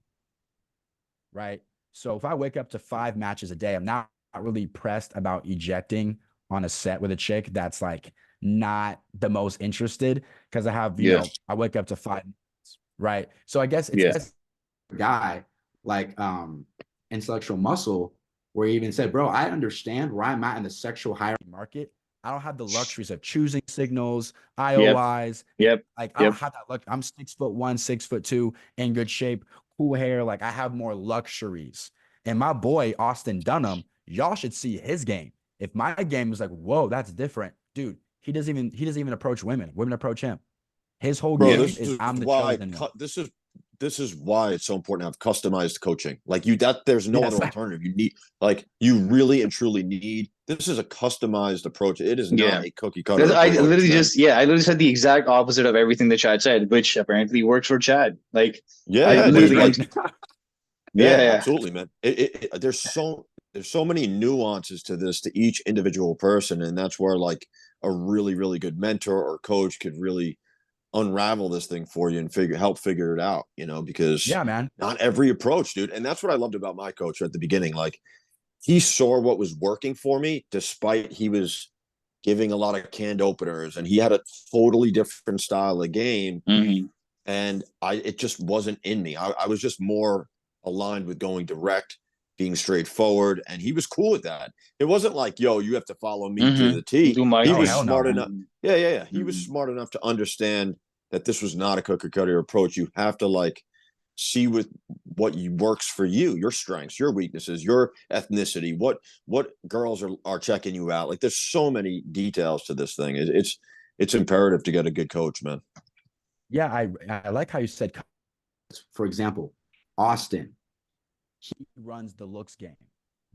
right? So if I wake up to 5 matches a day, I'm not really pressed about ejecting on a set with a chick that's like not the most interested because I have, Yeah. I wake up to 5, right? So I guess Yeah. it's a guy like Intellectual Muscle where he even said, bro, I understand where I'm at in the sexual hierarchy market. I don't have the luxuries of choosing signals, Yep. IOIs. Yep. Like I don't Yep. have that luck. I'm 6'1", 6'2", in good shape, cool hair. Like I have more luxuries. And my boy Austin Dunham, y'all should see his game. If my game is like, whoa, that's different, dude. He doesn't even approach women. Women approach him. His whole Bro, game this is is I'm the why chosen one. this is why it's so important to have customized coaching. Like there's no Yes. other alternative. You really and truly need this is a customized approach. It is Yeah. not a cookie cutter I approach, literally man. I literally said the exact opposite of everything that Chad said, which apparently works for Chad. Like I Yeah, dude. literally, Like, yeah, yeah, yeah, absolutely, man. There's so many nuances to this to each individual person, and that's where like a really, really good mentor or coach could really unravel this thing for you and help figure it out, because Yeah, man. not every approach, dude. And that's what I loved about my coach at the beginning. Like he saw what was working for me, despite he was giving a lot of canned openers and he had a totally different style of game. Mhm. And it just wasn't in me. I was just more aligned with going direct, being straightforward. And he was cool with that. It wasn't like, yo, you have to follow me to the T. Do my He Oh, was thing. hell no, smart man. enough. Yeah. He was Mhm. smart enough to understand that this was not a cookie cutter approach. You have to like see with what works for you, your strengths, your weaknesses, your ethnicity, what girls are checking you out. Like there's so many details to this thing. It's imperative to get a good coach, man. Yeah, I like how you said, for example, Austin, he runs the looks game.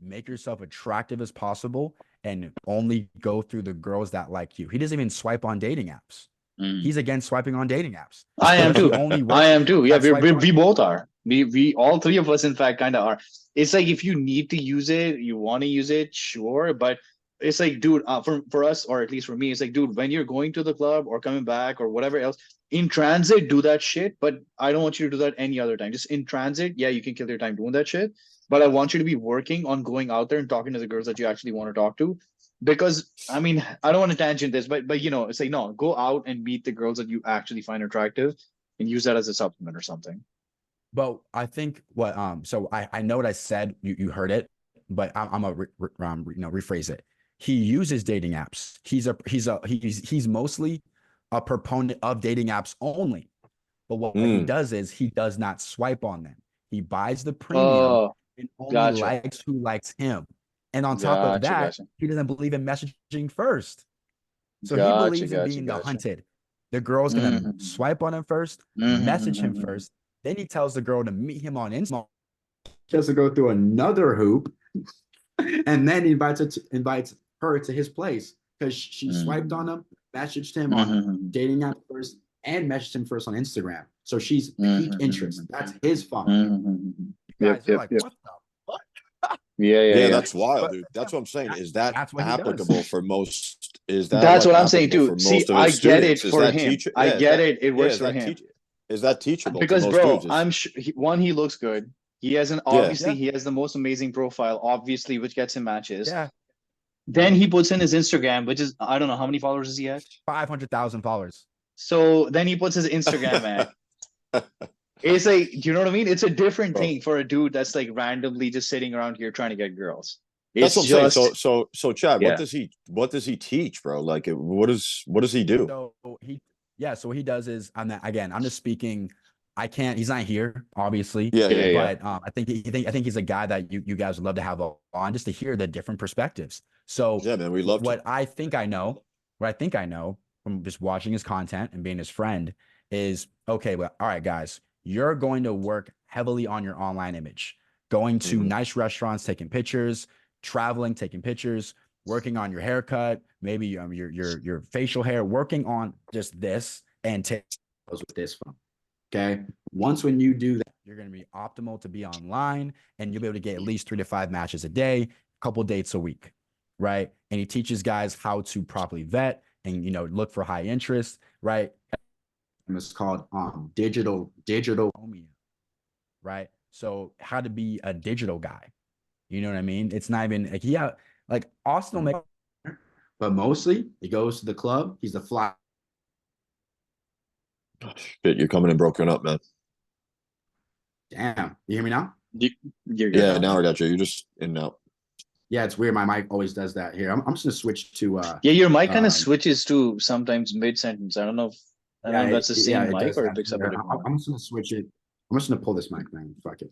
Make yourself attractive as possible and only go through the girls that like you. He doesn't even swipe on dating apps. Mhm. He's against swiping on dating apps. I am He too. only I works am too. Yeah, that swipe on. we both are. We all three of us, in fact, kind of are. It's like if you need to use it, you want to use it, sure. But it's like, dude, for us, or at least for me, it's like, dude, when you're going to the club or coming back or whatever else, in transit, do that shit. But I don't want you to do that any other time. Just in transit, yeah, you can kill your time doing that shit. But I want you to be working on going out there and talking to the girls that you actually want to talk to. Because I mean, I don't want to tangent this, but it's like no, go out and meet the girls that you actually find attractive and use that as a supplement or something. But I think what so I know what I said, you heard it, but I'm a rephrase it. He uses dating apps. He's mostly a proponent of dating apps only. But what he Mm. does is he does not swipe on them. He buys the premium Oh, and only gotcha, likes who likes him. And on top of gotcha, that, gotcha, he doesn't believe in messaging first. So he gotcha, believes in gotcha, being the gotcha. hunted. The girl's gonna Mm-hmm. swipe on him first, message him Mm-hmm. first. Then he tells the girl to meet him on Instagram. He has to go through another hoop, and then he invites her to his place because she swiped on him, messaged him on Mm-hmm. dating app first, and messaged him first on Instagram. So she's peak interest. Mm-hmm. That's his fun. Mm-hmm. You Yep, guys are yep, like, yep. what the fuck? Yeah, yeah, Yeah, yeah. that's wild, But dude. That's what I'm saying. Is that that's what he does. applicable for most? Is that That's like what I'm saying applicable too. for See, most of I his get it students? Is for that him. teacher? I Yeah, get it. It works is for that him. is that teachable to Because, most bro, dudes? I'm sure one, he looks good. He has an Yeah, obviously Yeah, he has the most amazing profile, obviously, which gets him matches. yeah. Then he puts in his Instagram, which is I don't know how many followers is he at. 500,000 followers. So then he puts his Instagram ad. It's like, do you know what I mean? It's a different bro. thing for a dude that's like randomly just sitting around here trying to get girls. That's It's what I'm saying. just So Chad, yeah. what does he teach, bro? Like, what does he do? So so what he does is I'm just speaking. I can't. He's not here, obviously, Yeah, Yeah, yeah, yeah. but I think he's a guy that you guys would love to have on just to hear the different perspectives. So yeah, man. We love to. what I think I know from just watching his content and being his friend is okay. Well, all right, guys, you're going to work heavily on your online image, going to Mhm. nice restaurants, taking pictures, traveling, taking pictures, working on your haircut, maybe your facial hair, working on just this and take photos with this phone. Okay. Once when you do that, you're going to be optimal to be online, and you'll be able to get at least 3 to 5 matches a day, a couple dates a week. Right. And he teaches guys how to properly vet and, look for high interest. Right. And it's called digital Romeo. Right. So how to be a digital guy. You know what I mean? It's not even like Austin will make, but mostly he goes to the club. He's the fly. Shit, you're coming in broken up, man. Damn. You hear me now? You're good. Yeah, now I got you. You're just in and out. Yeah, it's weird. My mic always does that here. I'm just gonna switch to yeah, your mic kind of switches to sometimes mid-sentence. I don't know if that's the same mic or it picks up a different one. I'm just gonna switch it. I'm just gonna pull this mic, man. Fuck it.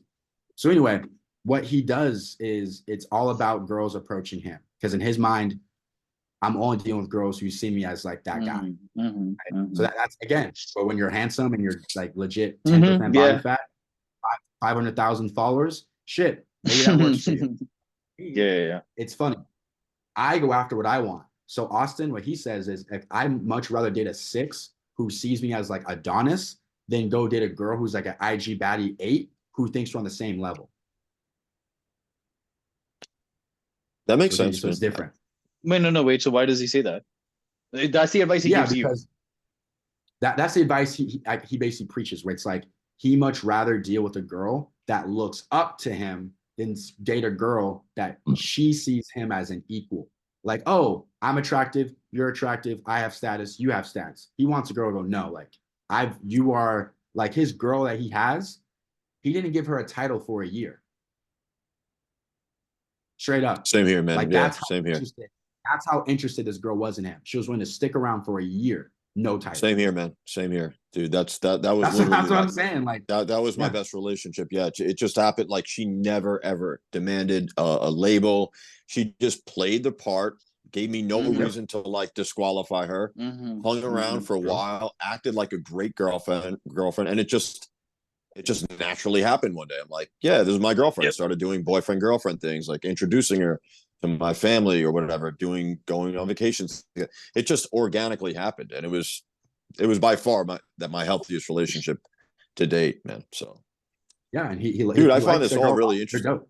So anyway, what he does is it's all about girls approaching him, because in his mind, I'm only dealing with girls who see me as like that guy. Right? So that's again, but when you're handsome and you're like legit 10% body fat, 500,000 followers, shit, maybe that works for you. Yeah. It's funny. I go after what I want. So Austin, what he says is, I'd much rather date a 6 who sees me as like Adonis than go date a girl who's like an IG baddie 8 who thinks we're on the same level. That makes sense. So it's different. Wait. So why does he say that? That's the advice he gives you. Because that's the advice he basically preaches, where it's like he much rather deal with a girl that looks up to him than date a girl that she sees him as an equal. Like, oh, I'm attractive, you're attractive, I have status, you have status. He wants a girl to go, no, like you are like his girl that he has. He didn't give her a title for a year. Straight up. Same here, man. Like, yeah, same here. That's how interested this girl was in him. She was willing to stick around for a year. No title. Same here, man. Same here, dude. That was that's what I'm saying. Like that was my best relationship. Yeah, it just happened. Like, she never ever demanded a label. She just played the part, gave me no reason to like disqualify her. Hung around for a while, acted like a great girlfriend, and it just naturally happened one day. I'm like, yeah, this is my girlfriend. I started doing boyfriend girlfriend things, like introducing her to my family or whatever, going on vacations. It just organically happened, and it was by far my healthiest relationship to date, man. So yeah, and dude, I find this all really interesting.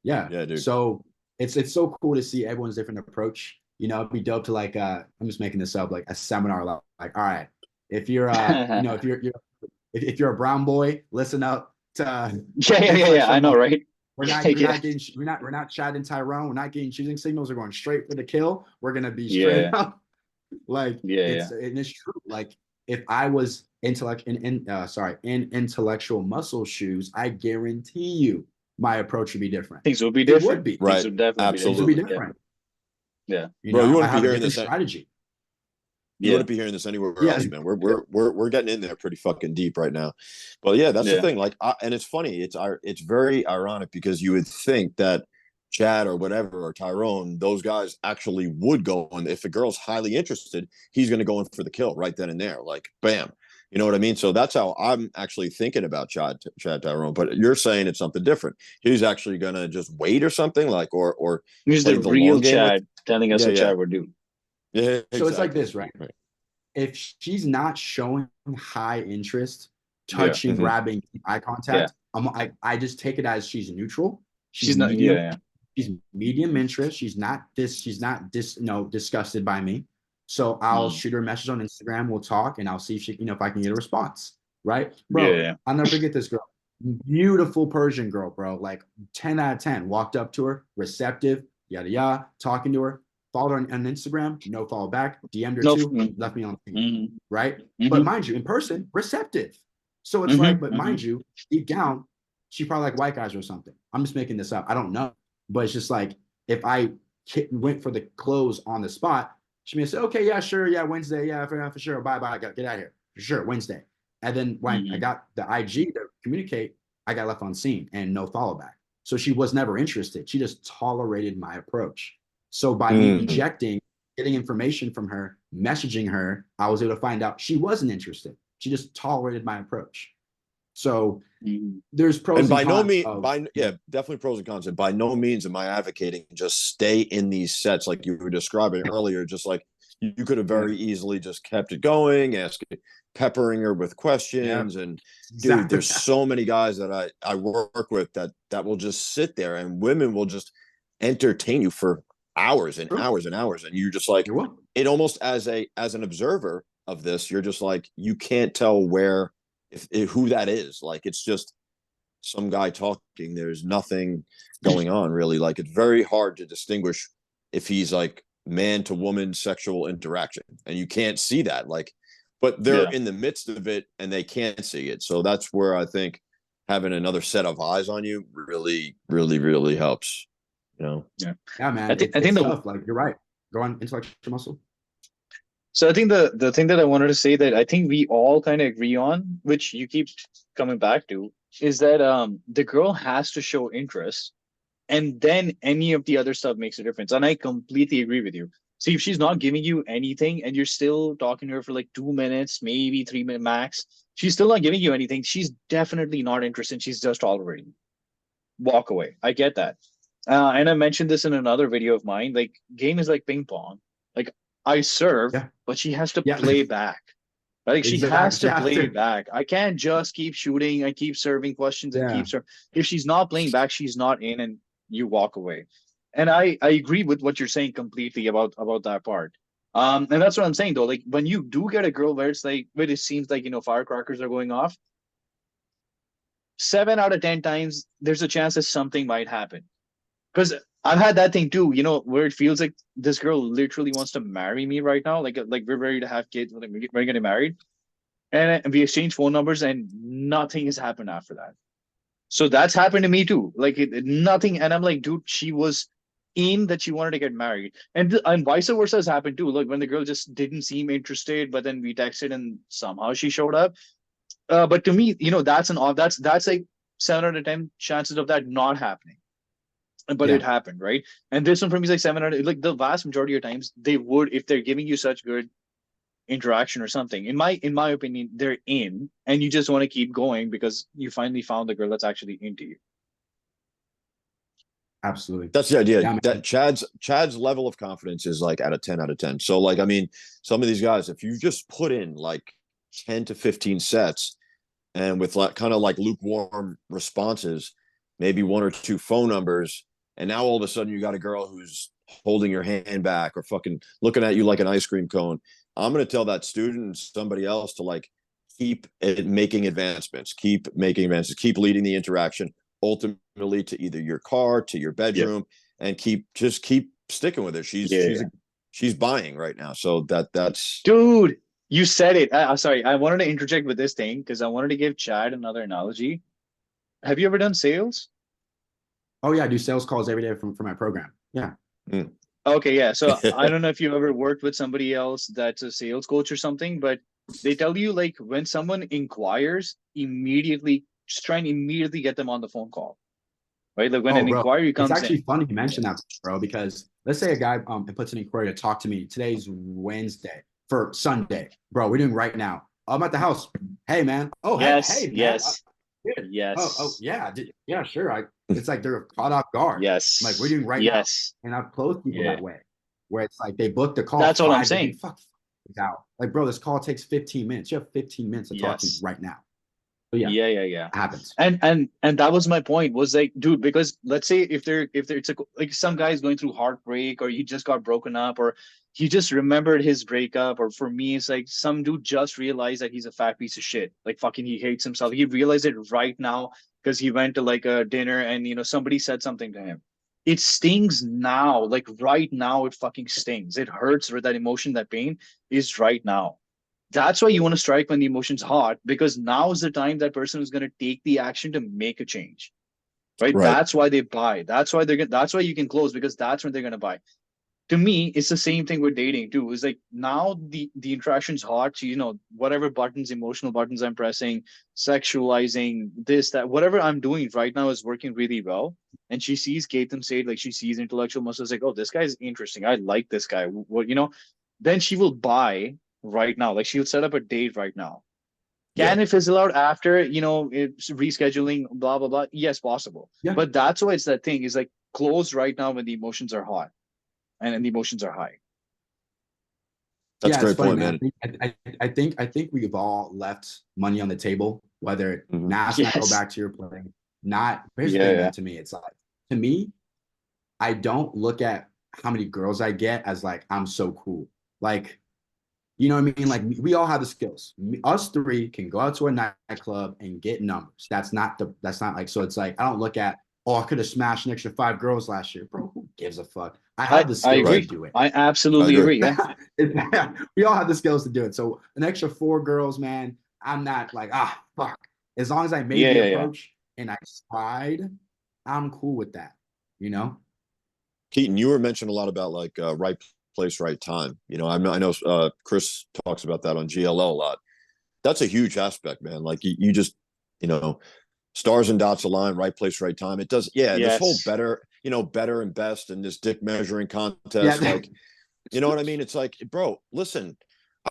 Yeah, dude. So it's so cool to see everyone's different approach. It'd be dope to like I'm just making this up, like a seminar, like, all right, if you're if you're a brown boy, listen up to yeah, I know, right? We're not chatting Tyrone. We're not getting choosing signals. We're going straight for the kill. We're gonna be straight up. Like, and it's true. Like, if I was in intellectual muscle shoes, I guarantee you my approach would be different. Things would be different. It would be. Right. Things would definitely Absolutely be different. Yeah. Bro, you wouldn't be hearing this strategy. You wouldn't be hearing this anywhere else, man. We're getting in there pretty fucking deep right now. But yeah, that's the thing. Like, and it's funny. It's very ironic, because you would think that Chad or whatever, or Tyrone, those guys actually would go, and if a girl's highly interested, he's going to go in for the kill right then and there. Like, bam. You know what I mean? So that's how I'm actually thinking about Chad Tyrone. But you're saying it's something different. He's actually going to just wait or something, like, or he's the real Chad telling us what Chad would do. Yeah, exactly. So it's like this, right? If she's not showing high interest, touching, grabbing, eye contact, I just take it as she's neutral. She's not medium. She's medium interest. She's not disgusted by me. So I'll shoot her a message on Instagram. We'll talk, and I'll see if she, if I can get a response. Right, bro? I'll never forget this girl. Beautiful Persian girl, bro. Like 10 out of 10. Walked up to her, receptive, yada yada, talking to her. Followed her on Instagram, no follow back. DM'd her too, left me on the team, right? But mind you, in person, receptive. So it's like, but mind you, deep down, she probably like white guys or something. I'm just making this up. I don't know. But it's just like, if I went for the close on the spot, she may say, okay, yeah, sure, yeah, Wednesday, yeah, for sure, bye, I got to get out of here, for sure, Wednesday. And then when I got the IG to communicate, I got left on scene and no follow back. So she was never interested. She just tolerated my approach. So by me ejecting, getting information from her, messaging her, I was able to find out she wasn't interested. She just tolerated my approach. So Mhm. there's pros And and by no cons means, of, definitely pros and cons. And by no means am I advocating just stay in these sets like you were describing earlier. Just like you could have very easily just kept it going, peppering her with questions. And dude, exactly. there's so many guys that I work with that will just sit there, and women will just entertain you for hours and True. hours and hours. And you're just like, You're welcome. it almost as an observer of this, you're just like, you can't tell where if who that is. Like, it's just some guy talking. There's nothing going on really. Like, it's very hard to distinguish if he's like man to woman sexual interaction, and you can't see that. Like, but they're Yeah. in the midst of it and they can't see it. So that's where I think having another set of eyes on you really, really, really helps. You know? Yeah. Yeah, man, I think it's the tough. Like, you're right. Go on, intellectual muscle. So I think the thing that I wanted to say that I think we all kind of agree on, which you keep coming back to, is that the girl has to show interest, and then any of the other stuff makes a difference. And I completely agree with you. See, if she's not giving you anything and you're still talking to her for like 2 minutes, maybe 3 minute max, she's still not giving you anything. She's definitely not interested. She's just tolerating. Walk away. I get that. And I mentioned this in another video of mine. Like, game is like ping pong. Like, I serve, Yeah. but she has to Yeah. play back. Like, she has Exactly. to play back. I can't just keep shooting and keep serving questions and Yeah. keep serving. If she's not playing back, she's not in, and you walk away. And I agree with what you're saying completely about that part. And that's what I'm saying though. Like, when you do get a girl where it's like, where it seems like, firecrackers are going off, 7 out of 10 times there's a chance that something might happen. Because I've had that thing too, where it feels like this girl literally wants to marry me right now. Like we're ready to have kids, like we're getting married, and we exchange phone numbers, and nothing has happened after that. So that's happened to me too. Like, nothing, and I'm like, dude, she was in that she wanted to get married, and vice versa has happened too. Like, when the girl just didn't seem interested, but then we texted and somehow she showed up. But to me, that's an off. That's like 7 out of 10 chances of that not happening, but Yeah. it happened, right? And this one for me is like 7 out of, like, the vast majority of times they would, if they're giving you such good interaction or something. In my opinion, they're in, and you just want to keep going because you finally found the girl that's actually into you. Absolutely. That's the idea. Yeah, man. That Chad's level of confidence is like at a 10 out of 10. So like, I mean, some of these guys, if you just put in like 10 to 15 sets and with like kind of like lukewarm responses, maybe one or two phone numbers, and now all of a sudden you got a girl who's holding your hand back or fucking looking at you like an ice cream cone. I'm going to tell that student and somebody else to like keep making advancements, keep keep leading the interaction ultimately to either your car, to your bedroom, and keep sticking with it. She's buying right now. So that's Dude, you said it. Sorry, I wanted to interject with this thing because I wanted to give Chad another analogy. Have you ever done sales? Oh yeah, I do sales calls every day for my program. Yeah. Okay, yeah. So I don't know if you ever worked with somebody else that's a sales coach or something, but they tell you, like, when someone inquires, immediately just try and immediately get them on the phone call, right? Like, when Oh, an bro, inquiry it's comes actually in. funny you mention that, bro, because let's say a guy puts an inquiry to talk to me. Today's Wednesday for Sunday, bro. We're doing right now. I'm at the house. Hey, man. Oh, Yes, hey, man. yes, Good. Oh, yes, yeah, yeah, sure. It's like they're caught off guard. I'm like, we're yes, doing right now, yes. and I've closed people Yeah, that way, where it's like they booked the call that's what I'm 5 days. saying. Fuck out. Like, bro, this call takes 15 minutes. You have 15 minutes to talk to me Yes. right now. So yeah, Yeah. it happens. And that was my point, was like, dude, because let's say if it's like some guy's going through heartbreak, or he just got broken up, or he just remembered his breakup, or for me it's like some dude just realized that he's a fat piece of shit, like fucking he hates himself. He realized it right now because he went to like a dinner, and somebody said something to him. It stings now, like right now it fucking stings. It hurts, or that emotion, that pain is right now. That's why you want to strike when the emotion's hot, because now is the time that person is going to take the action to make a change, right? right. That's why they buy. That's why that's why you can close, because that's when they're going to buy. To me, it's the same thing with dating too. It's like, now the interaction's hot. So, whatever buttons, emotional buttons I'm pressing, sexualizing this, that, whatever I'm doing right now is working really well. And she sees Katham say, like, she sees intellectual muscles, like, oh, this guy's interesting. I like this guy. What, then she will buy right now. Like, she'll set up a date right now. Can it fizzle out after, it's rescheduling, blah, blah, blah? Yes, possible. Yeah. But that's why it's that thing is like close right now when the emotions are hot and the emotions are high. That's a great funny, point, man. I think we've all left money on the table, whether not go back to your playing, not. Here's the thing, man, to me, it's like, to me, I don't look at how many girls I get as like, I'm so cool. Like, you know what I mean? Like, we all have the skills. Us three can go out to a nightclub and get numbers. That's not like, so it's like, I don't look at, oh, I could have smashed an extra 5 girls last year. Bro, who gives a fuck? I have the skills to do it. I absolutely agree. Yeah. We all have the skills to do it. So an extra 4 girls, man, I'm not like, fuck. As long as I made the approach and I tried, I'm cool with that, Keaton, you were mentioning a lot about like right place, right time. I know Chris talks about that on GLL a lot. That's a huge aspect, man. Like you just, stars and dots align, right place, right time. It does. Yeah. Yes. This whole better and best and this dick measuring contest. Yeah. Like, you know what I mean? It's like, bro, listen,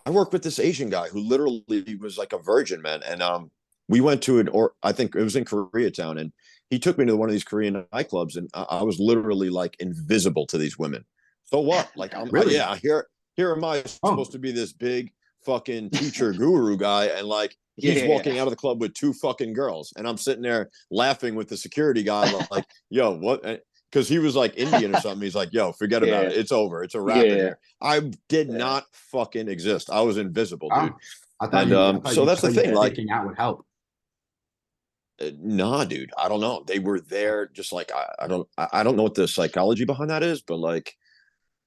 I work with this Asian guy who literally was like a virgin, man. And we went to I think it was in Koreatown, and he took me to one of these Korean nightclubs, and I was literally like invisible to these women. So what? Like, I'm really? Here am I supposed to be this big fucking teacher guru guy, and like he's walking out of the club with 2 fucking girls, and I'm sitting there laughing with the security guy, like, yo, what? Because he was like Indian or something. He's like, yo, forget about it. It's over. It's a wrap in here. I did not fucking exist. I was invisible, dude. So that's the thing. Like, taking out would help. Nah, dude. I don't know. They were there, just like I don't know what the psychology behind that is, but like,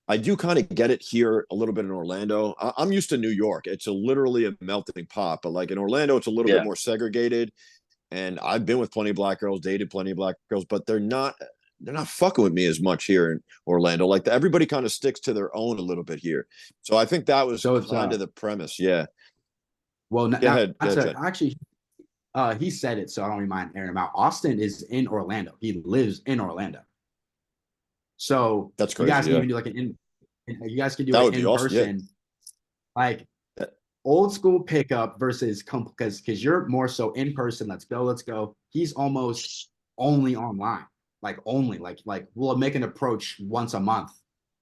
I do kind of get it here a little bit in Orlando. I'm used to New York. It's literally a melting pot, but like in Orlando, it's a little bit more segregated. And I've been with plenty of black girls, dated plenty of black girls, but they're not fucking with me as much here in Orlando. Like everybody kind of sticks to their own a little bit here. So I think that was kind of the premise. Yeah. Well, go ahead. Actually, he said it, so I don't mind airing him out. Austin is in Orlando. He lives in Orlando. So that's crazy. You guys can even do like you guys can do it in person, like old school pickup versus because you're more so in person. Let's go. He's almost only online, like we'll make an approach once a month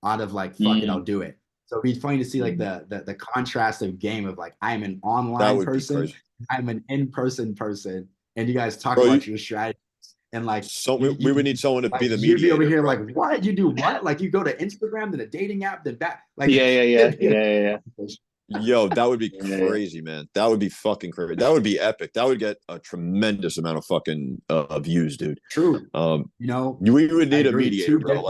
out of like fuck it, I'll do it. So it'd be funny to see like the contrast of game of like I'm an online person, I'm an in-person person, and you guys talk about your strategy. And like, so we would need someone to be the mediator. You'd be over here like, what? You do what? Like, you go to Instagram, then a dating app, then back. Like, yeah. Yo, that would be crazy, man. That would be fucking crazy. That would be epic. That would get a tremendous amount of fucking views, dude. True. We would need a mediator, bro.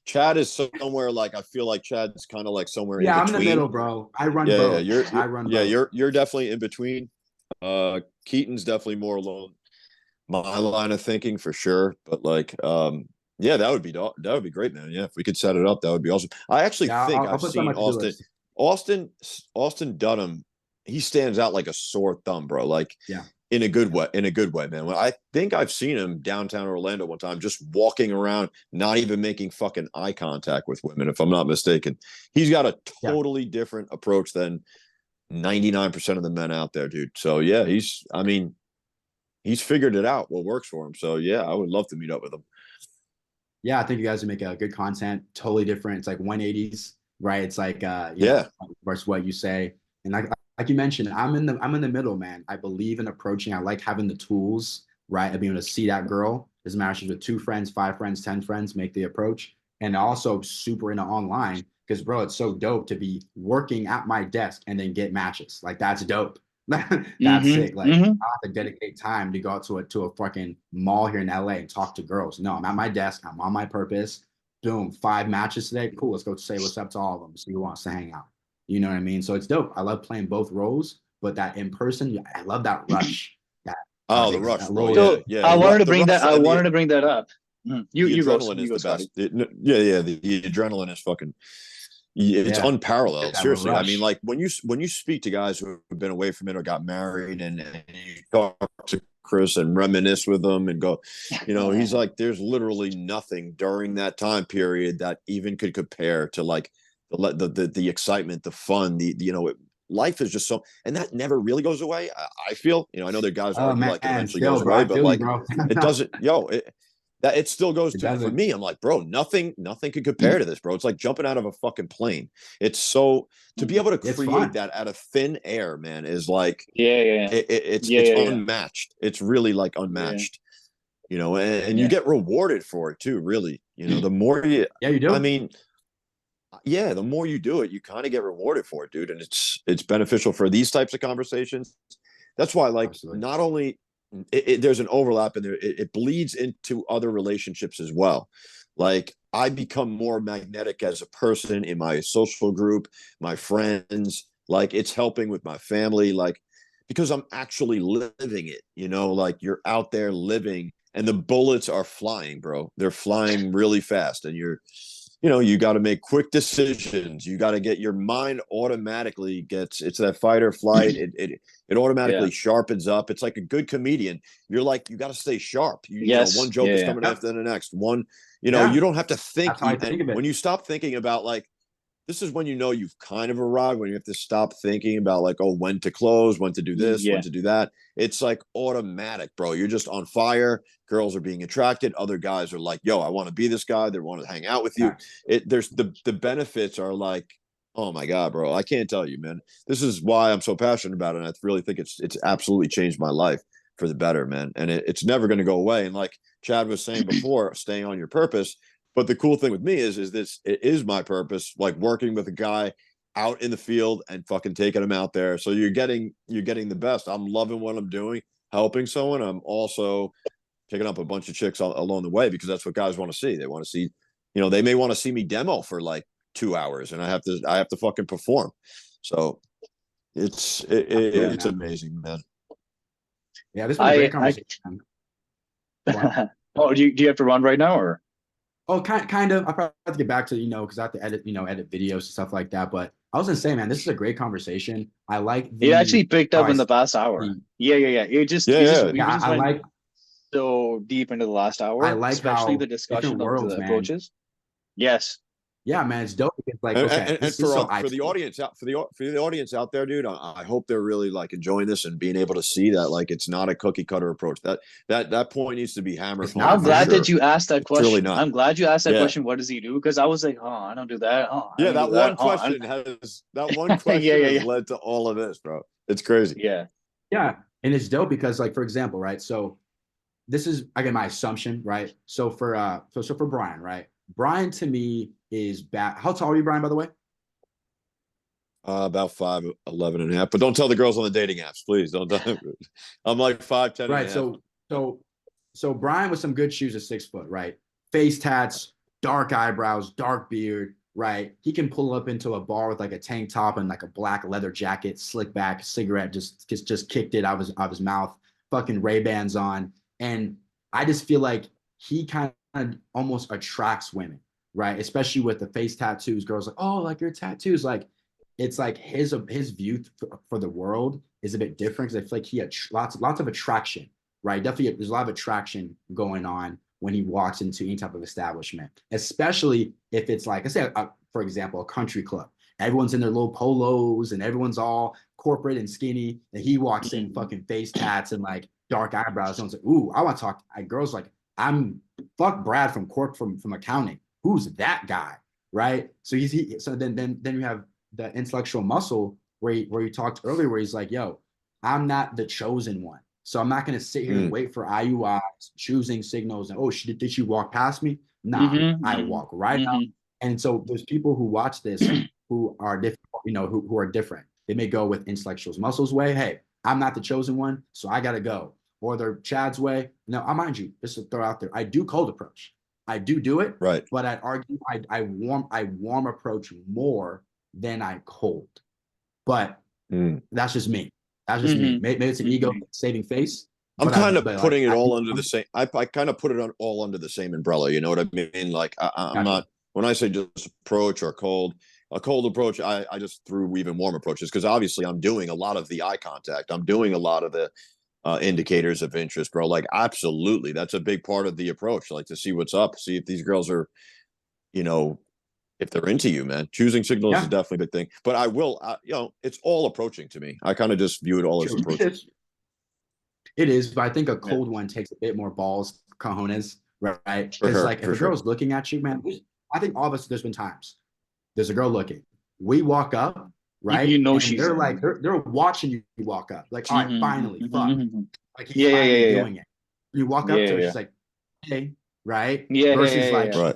Chad is somewhere. Like, I feel like Chad's kind of like somewhere. Yeah, I'm in the middle, bro. I run both. You're definitely in between. Keaton's definitely more along my line of thinking for sure, but like that would be great, man. Yeah, if we could set it up, that would be awesome. I actually think I've seen Austin Dunham. He stands out like a sore thumb, bro. Like, in a good way, man. I think I've seen him downtown Orlando one time, just walking around, not even making fucking eye contact with women, if I'm not mistaken. He's got a totally different approach than 99% of the men out there, dude. So yeah, he's figured it out what works for him. So yeah, I would love to meet up with him. Yeah, I think you guys would make a good content. Totally different. It's like 180s, right? It's like versus what you say. And like you mentioned, I'm in the middle, man. I believe in approaching. I like having the tools, right? Of being able to see that girl. Doesn't matter if she's with 2 friends, 5 friends, 10 friends, make the approach. And also super into online because, bro, it's so dope to be working at my desk and then get matches. Like, that's dope. That's sick. Like, I have to dedicate time to go out to a fucking mall here in LA and talk to girls. No, I'm at my desk. I'm on my purpose. Boom, 5 matches today. Cool. Let's go say what's up to all of them. See who wants to hang out. You know what I mean? So it's dope. I love playing both roles, but that in person, I love that rush. The rush. I wanted to bring that up. You go. Adrenaline is the best. The adrenaline is fucking. It's unparalleled. Seriously. I mean, like when you speak to guys who have been away from it or got married and you talk to Chris and reminisce with them and go, he's like, there's literally nothing during that time period that even could compare to like the excitement, the fun, life is just so, and that never really goes away. I feel, I know that guys Oh argue man, like it eventually still, goes bro, away, I but feel you, like bro. it doesn't, that it still goes It to, for doesn't. me, I'm like, bro, nothing can compare to this, bro. It's like jumping out of a fucking plane. It's so, to be able to It's create fun. that out of thin air, man, is like, Yeah. it's unmatched. It's really like Yeah. unmatched, and you Yeah. get rewarded for it too, really. The more you, Yeah, you do. I mean, yeah, the more you do it, you kind of get rewarded for it, dude. And it's beneficial for these types of conversations. That's why, like, Absolutely. not only there's an overlap in there, it bleeds into other relationships as well. Like, I become more magnetic as a person in my social group, my friends. Like, it's helping with my family, like, because I'm actually living it. Like, you're out there living, and the bullets are flying, bro. They're flying really fast, and you got to make quick decisions. You got to get your mind automatically it's that fight or flight. It automatically sharpens up. It's like a good comedian. You're like, you got to stay sharp. One joke is coming after the next one. You don't have to think. That's how I think of it. When you stop thinking about, like, this is when you've kind of arrived, when you have to stop thinking about, like, oh, when to close, when to do this, when to do that. It's like automatic, bro. You're just on fire. Girls are being attracted. Other guys are like, yo, I want to be this guy. They want to hang out with you. There's the benefits are like, oh my God, bro. I can't tell you, man. This is why I'm so passionate about it. And I really think it's absolutely changed my life for the better, man. And it's never going to go away. And like Chad was saying before, staying on your purpose. But the cool thing with me is this, it is my purpose, like working with a guy out in the field and fucking taking him out there. So you're getting the best. I'm loving what I'm doing, helping someone. I'm also picking up a bunch of chicks along the way, because that's what guys want to see. They want to see, they may want to see me demo for like 2 hours, and I have to fucking perform. So it's amazing, man. Yeah, this has been a great conversation. Oh, do you have to run right now, or? Oh, kind of. I probably have to get back to, because I have to edit videos and stuff like that. But I was gonna say, man, this is a great conversation. I like It actually picked up in the past hour. Yeah. It just I like so deep into the last hour. I like especially how the discussion worlds, of the man. approaches. Yes. Yeah, man, it's dope. It's like, and for the audience out there, dude, I hope they're really like enjoying this and being able to see that, like, it's not a cookie cutter approach. That point needs to be hammered home. I'm glad that you asked that question. Really not. I'm glad you asked that question. What does he do? Because I was like, oh, I don't do that. Oh, that one question has led to all of this, bro. It's crazy. Yeah. And it's dope because, like, for example, right? So this is, again, my assumption, right? So for Brian, right? Brian to me is back. How tall are you, Brian, by the way? About 5'11" and a half. But don't tell the girls on the dating apps, please. Don't tell them. I'm like 5'10". Right. So Brian with some good shoes is 6 foot, right? Face tats, dark eyebrows, dark beard, right? He can pull up into a bar with like a tank top and like a black leather jacket, slick back, cigarette, just kicked it out of his mouth, fucking Ray-Bans on. And I just feel like he kind of almost attracts women, right? Especially with the face tattoos. Girls like, oh, like your tattoos. Like, it's like his view for the world is a bit different, because I feel like he had lots of attraction, right? Definitely, there's a lot of attraction going on when he walks into any type of establishment, especially if it's like, I say, for example, a country club. Everyone's in their little polos and everyone's all corporate and skinny, and he walks in fucking face tats and like dark eyebrows. Someone's like, ooh, I want to talk. Girls like, I'm fuck Brad from accounting. Who's that guy, right? So so then you have the intellectual muscle where you talked earlier, where he's like, yo, I'm not the chosen one. So I'm not going to sit here and wait for IUIs, choosing signals, and, oh, did she walk past me? Nah, I walk right up. And so there's people who watch this who are different, who are different. They may go with intellectuals muscles way. Hey, I'm not the chosen one, so I got to go. Or they're Chad's way. No, I mind you, just to throw out there, I do cold approach. I do it. Right. But I'd argue I warm approach more than I cold. But that's just me. That's just me. Maybe it's an ego saving face. I'm kind of putting it all under the same. I kind of put it all under the same umbrella. You know what I mean? Like, I'm not, when I say just approach or a cold approach, I just threw even warm approaches, because obviously I'm doing a lot of the eye contact. I'm doing a lot of the indicators of interest, bro. Like, absolutely, that's a big part of the approach. Like, to see what's up, see if these girls are, if they're into you, man. Choosing signals Yeah. is definitely a big thing. But I will, it's all approaching to me. I kind of just view it all as True. approaching. It is, but I think a cold one takes a bit more balls, cojones, right? Because like if a girl's looking at you, man, I think all of us, there's been times there's a girl looking. We walk up, right? You know and she's they're like they're watching you walk up. Like, all right, finally, fuck. Like he's Yeah, finally yeah. doing it. You walk up to her, she's like, hey, right? Yeah, Versus like Right.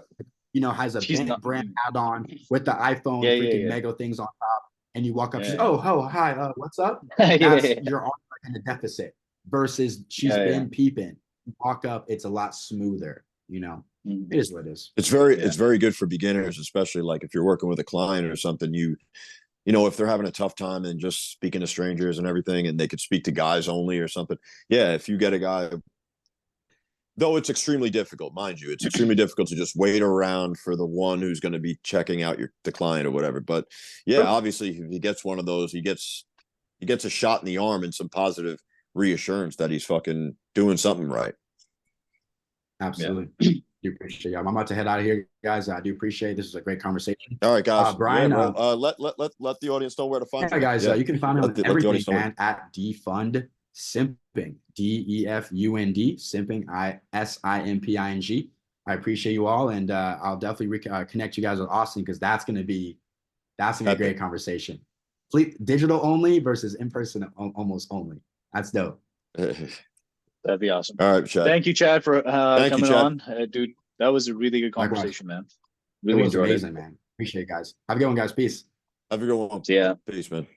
you know, has a She's band not- brand hat on with the iPhone freaking mega things on top, and you walk up, she's oh hi, what's up? That's you're on in a deficit. Versus she's been peeping. You walk up, it's a lot smoother, you know. It is what it is. It's very good for beginners, especially like if you're working with a client or something. You know, if they're having a tough time and just speaking to strangers and everything, and they could speak to guys only or something. Yeah, if you get a guy, though it's extremely difficult, mind you, it's extremely difficult to just wait around for the one who's going to be checking out the client or whatever. But yeah, obviously, if he gets one of those, he gets a shot in the arm and some positive reassurance that he's fucking doing something right. Absolutely. Do appreciate you. I'm about to head out of here, guys. I do appreciate it. This is a great conversation. All right, guys. Brian, let the audience know where to find you. Guys, you can find me on everything, man, at Defund Simping, DEFUND, Simping, SIMPING. I appreciate you all, and I'll definitely connect you guys with Austin, because that's gonna be a great conversation. Digital only versus in person almost only. That's dope. That'd be awesome. All right, Chad. Thank you, Chad, for coming on. Dude, that was a really good conversation, man. Really it was enjoyed amazing, man. Appreciate it, guys. Have a good one, guys. Peace. Have a good one. Yeah. Peace, man.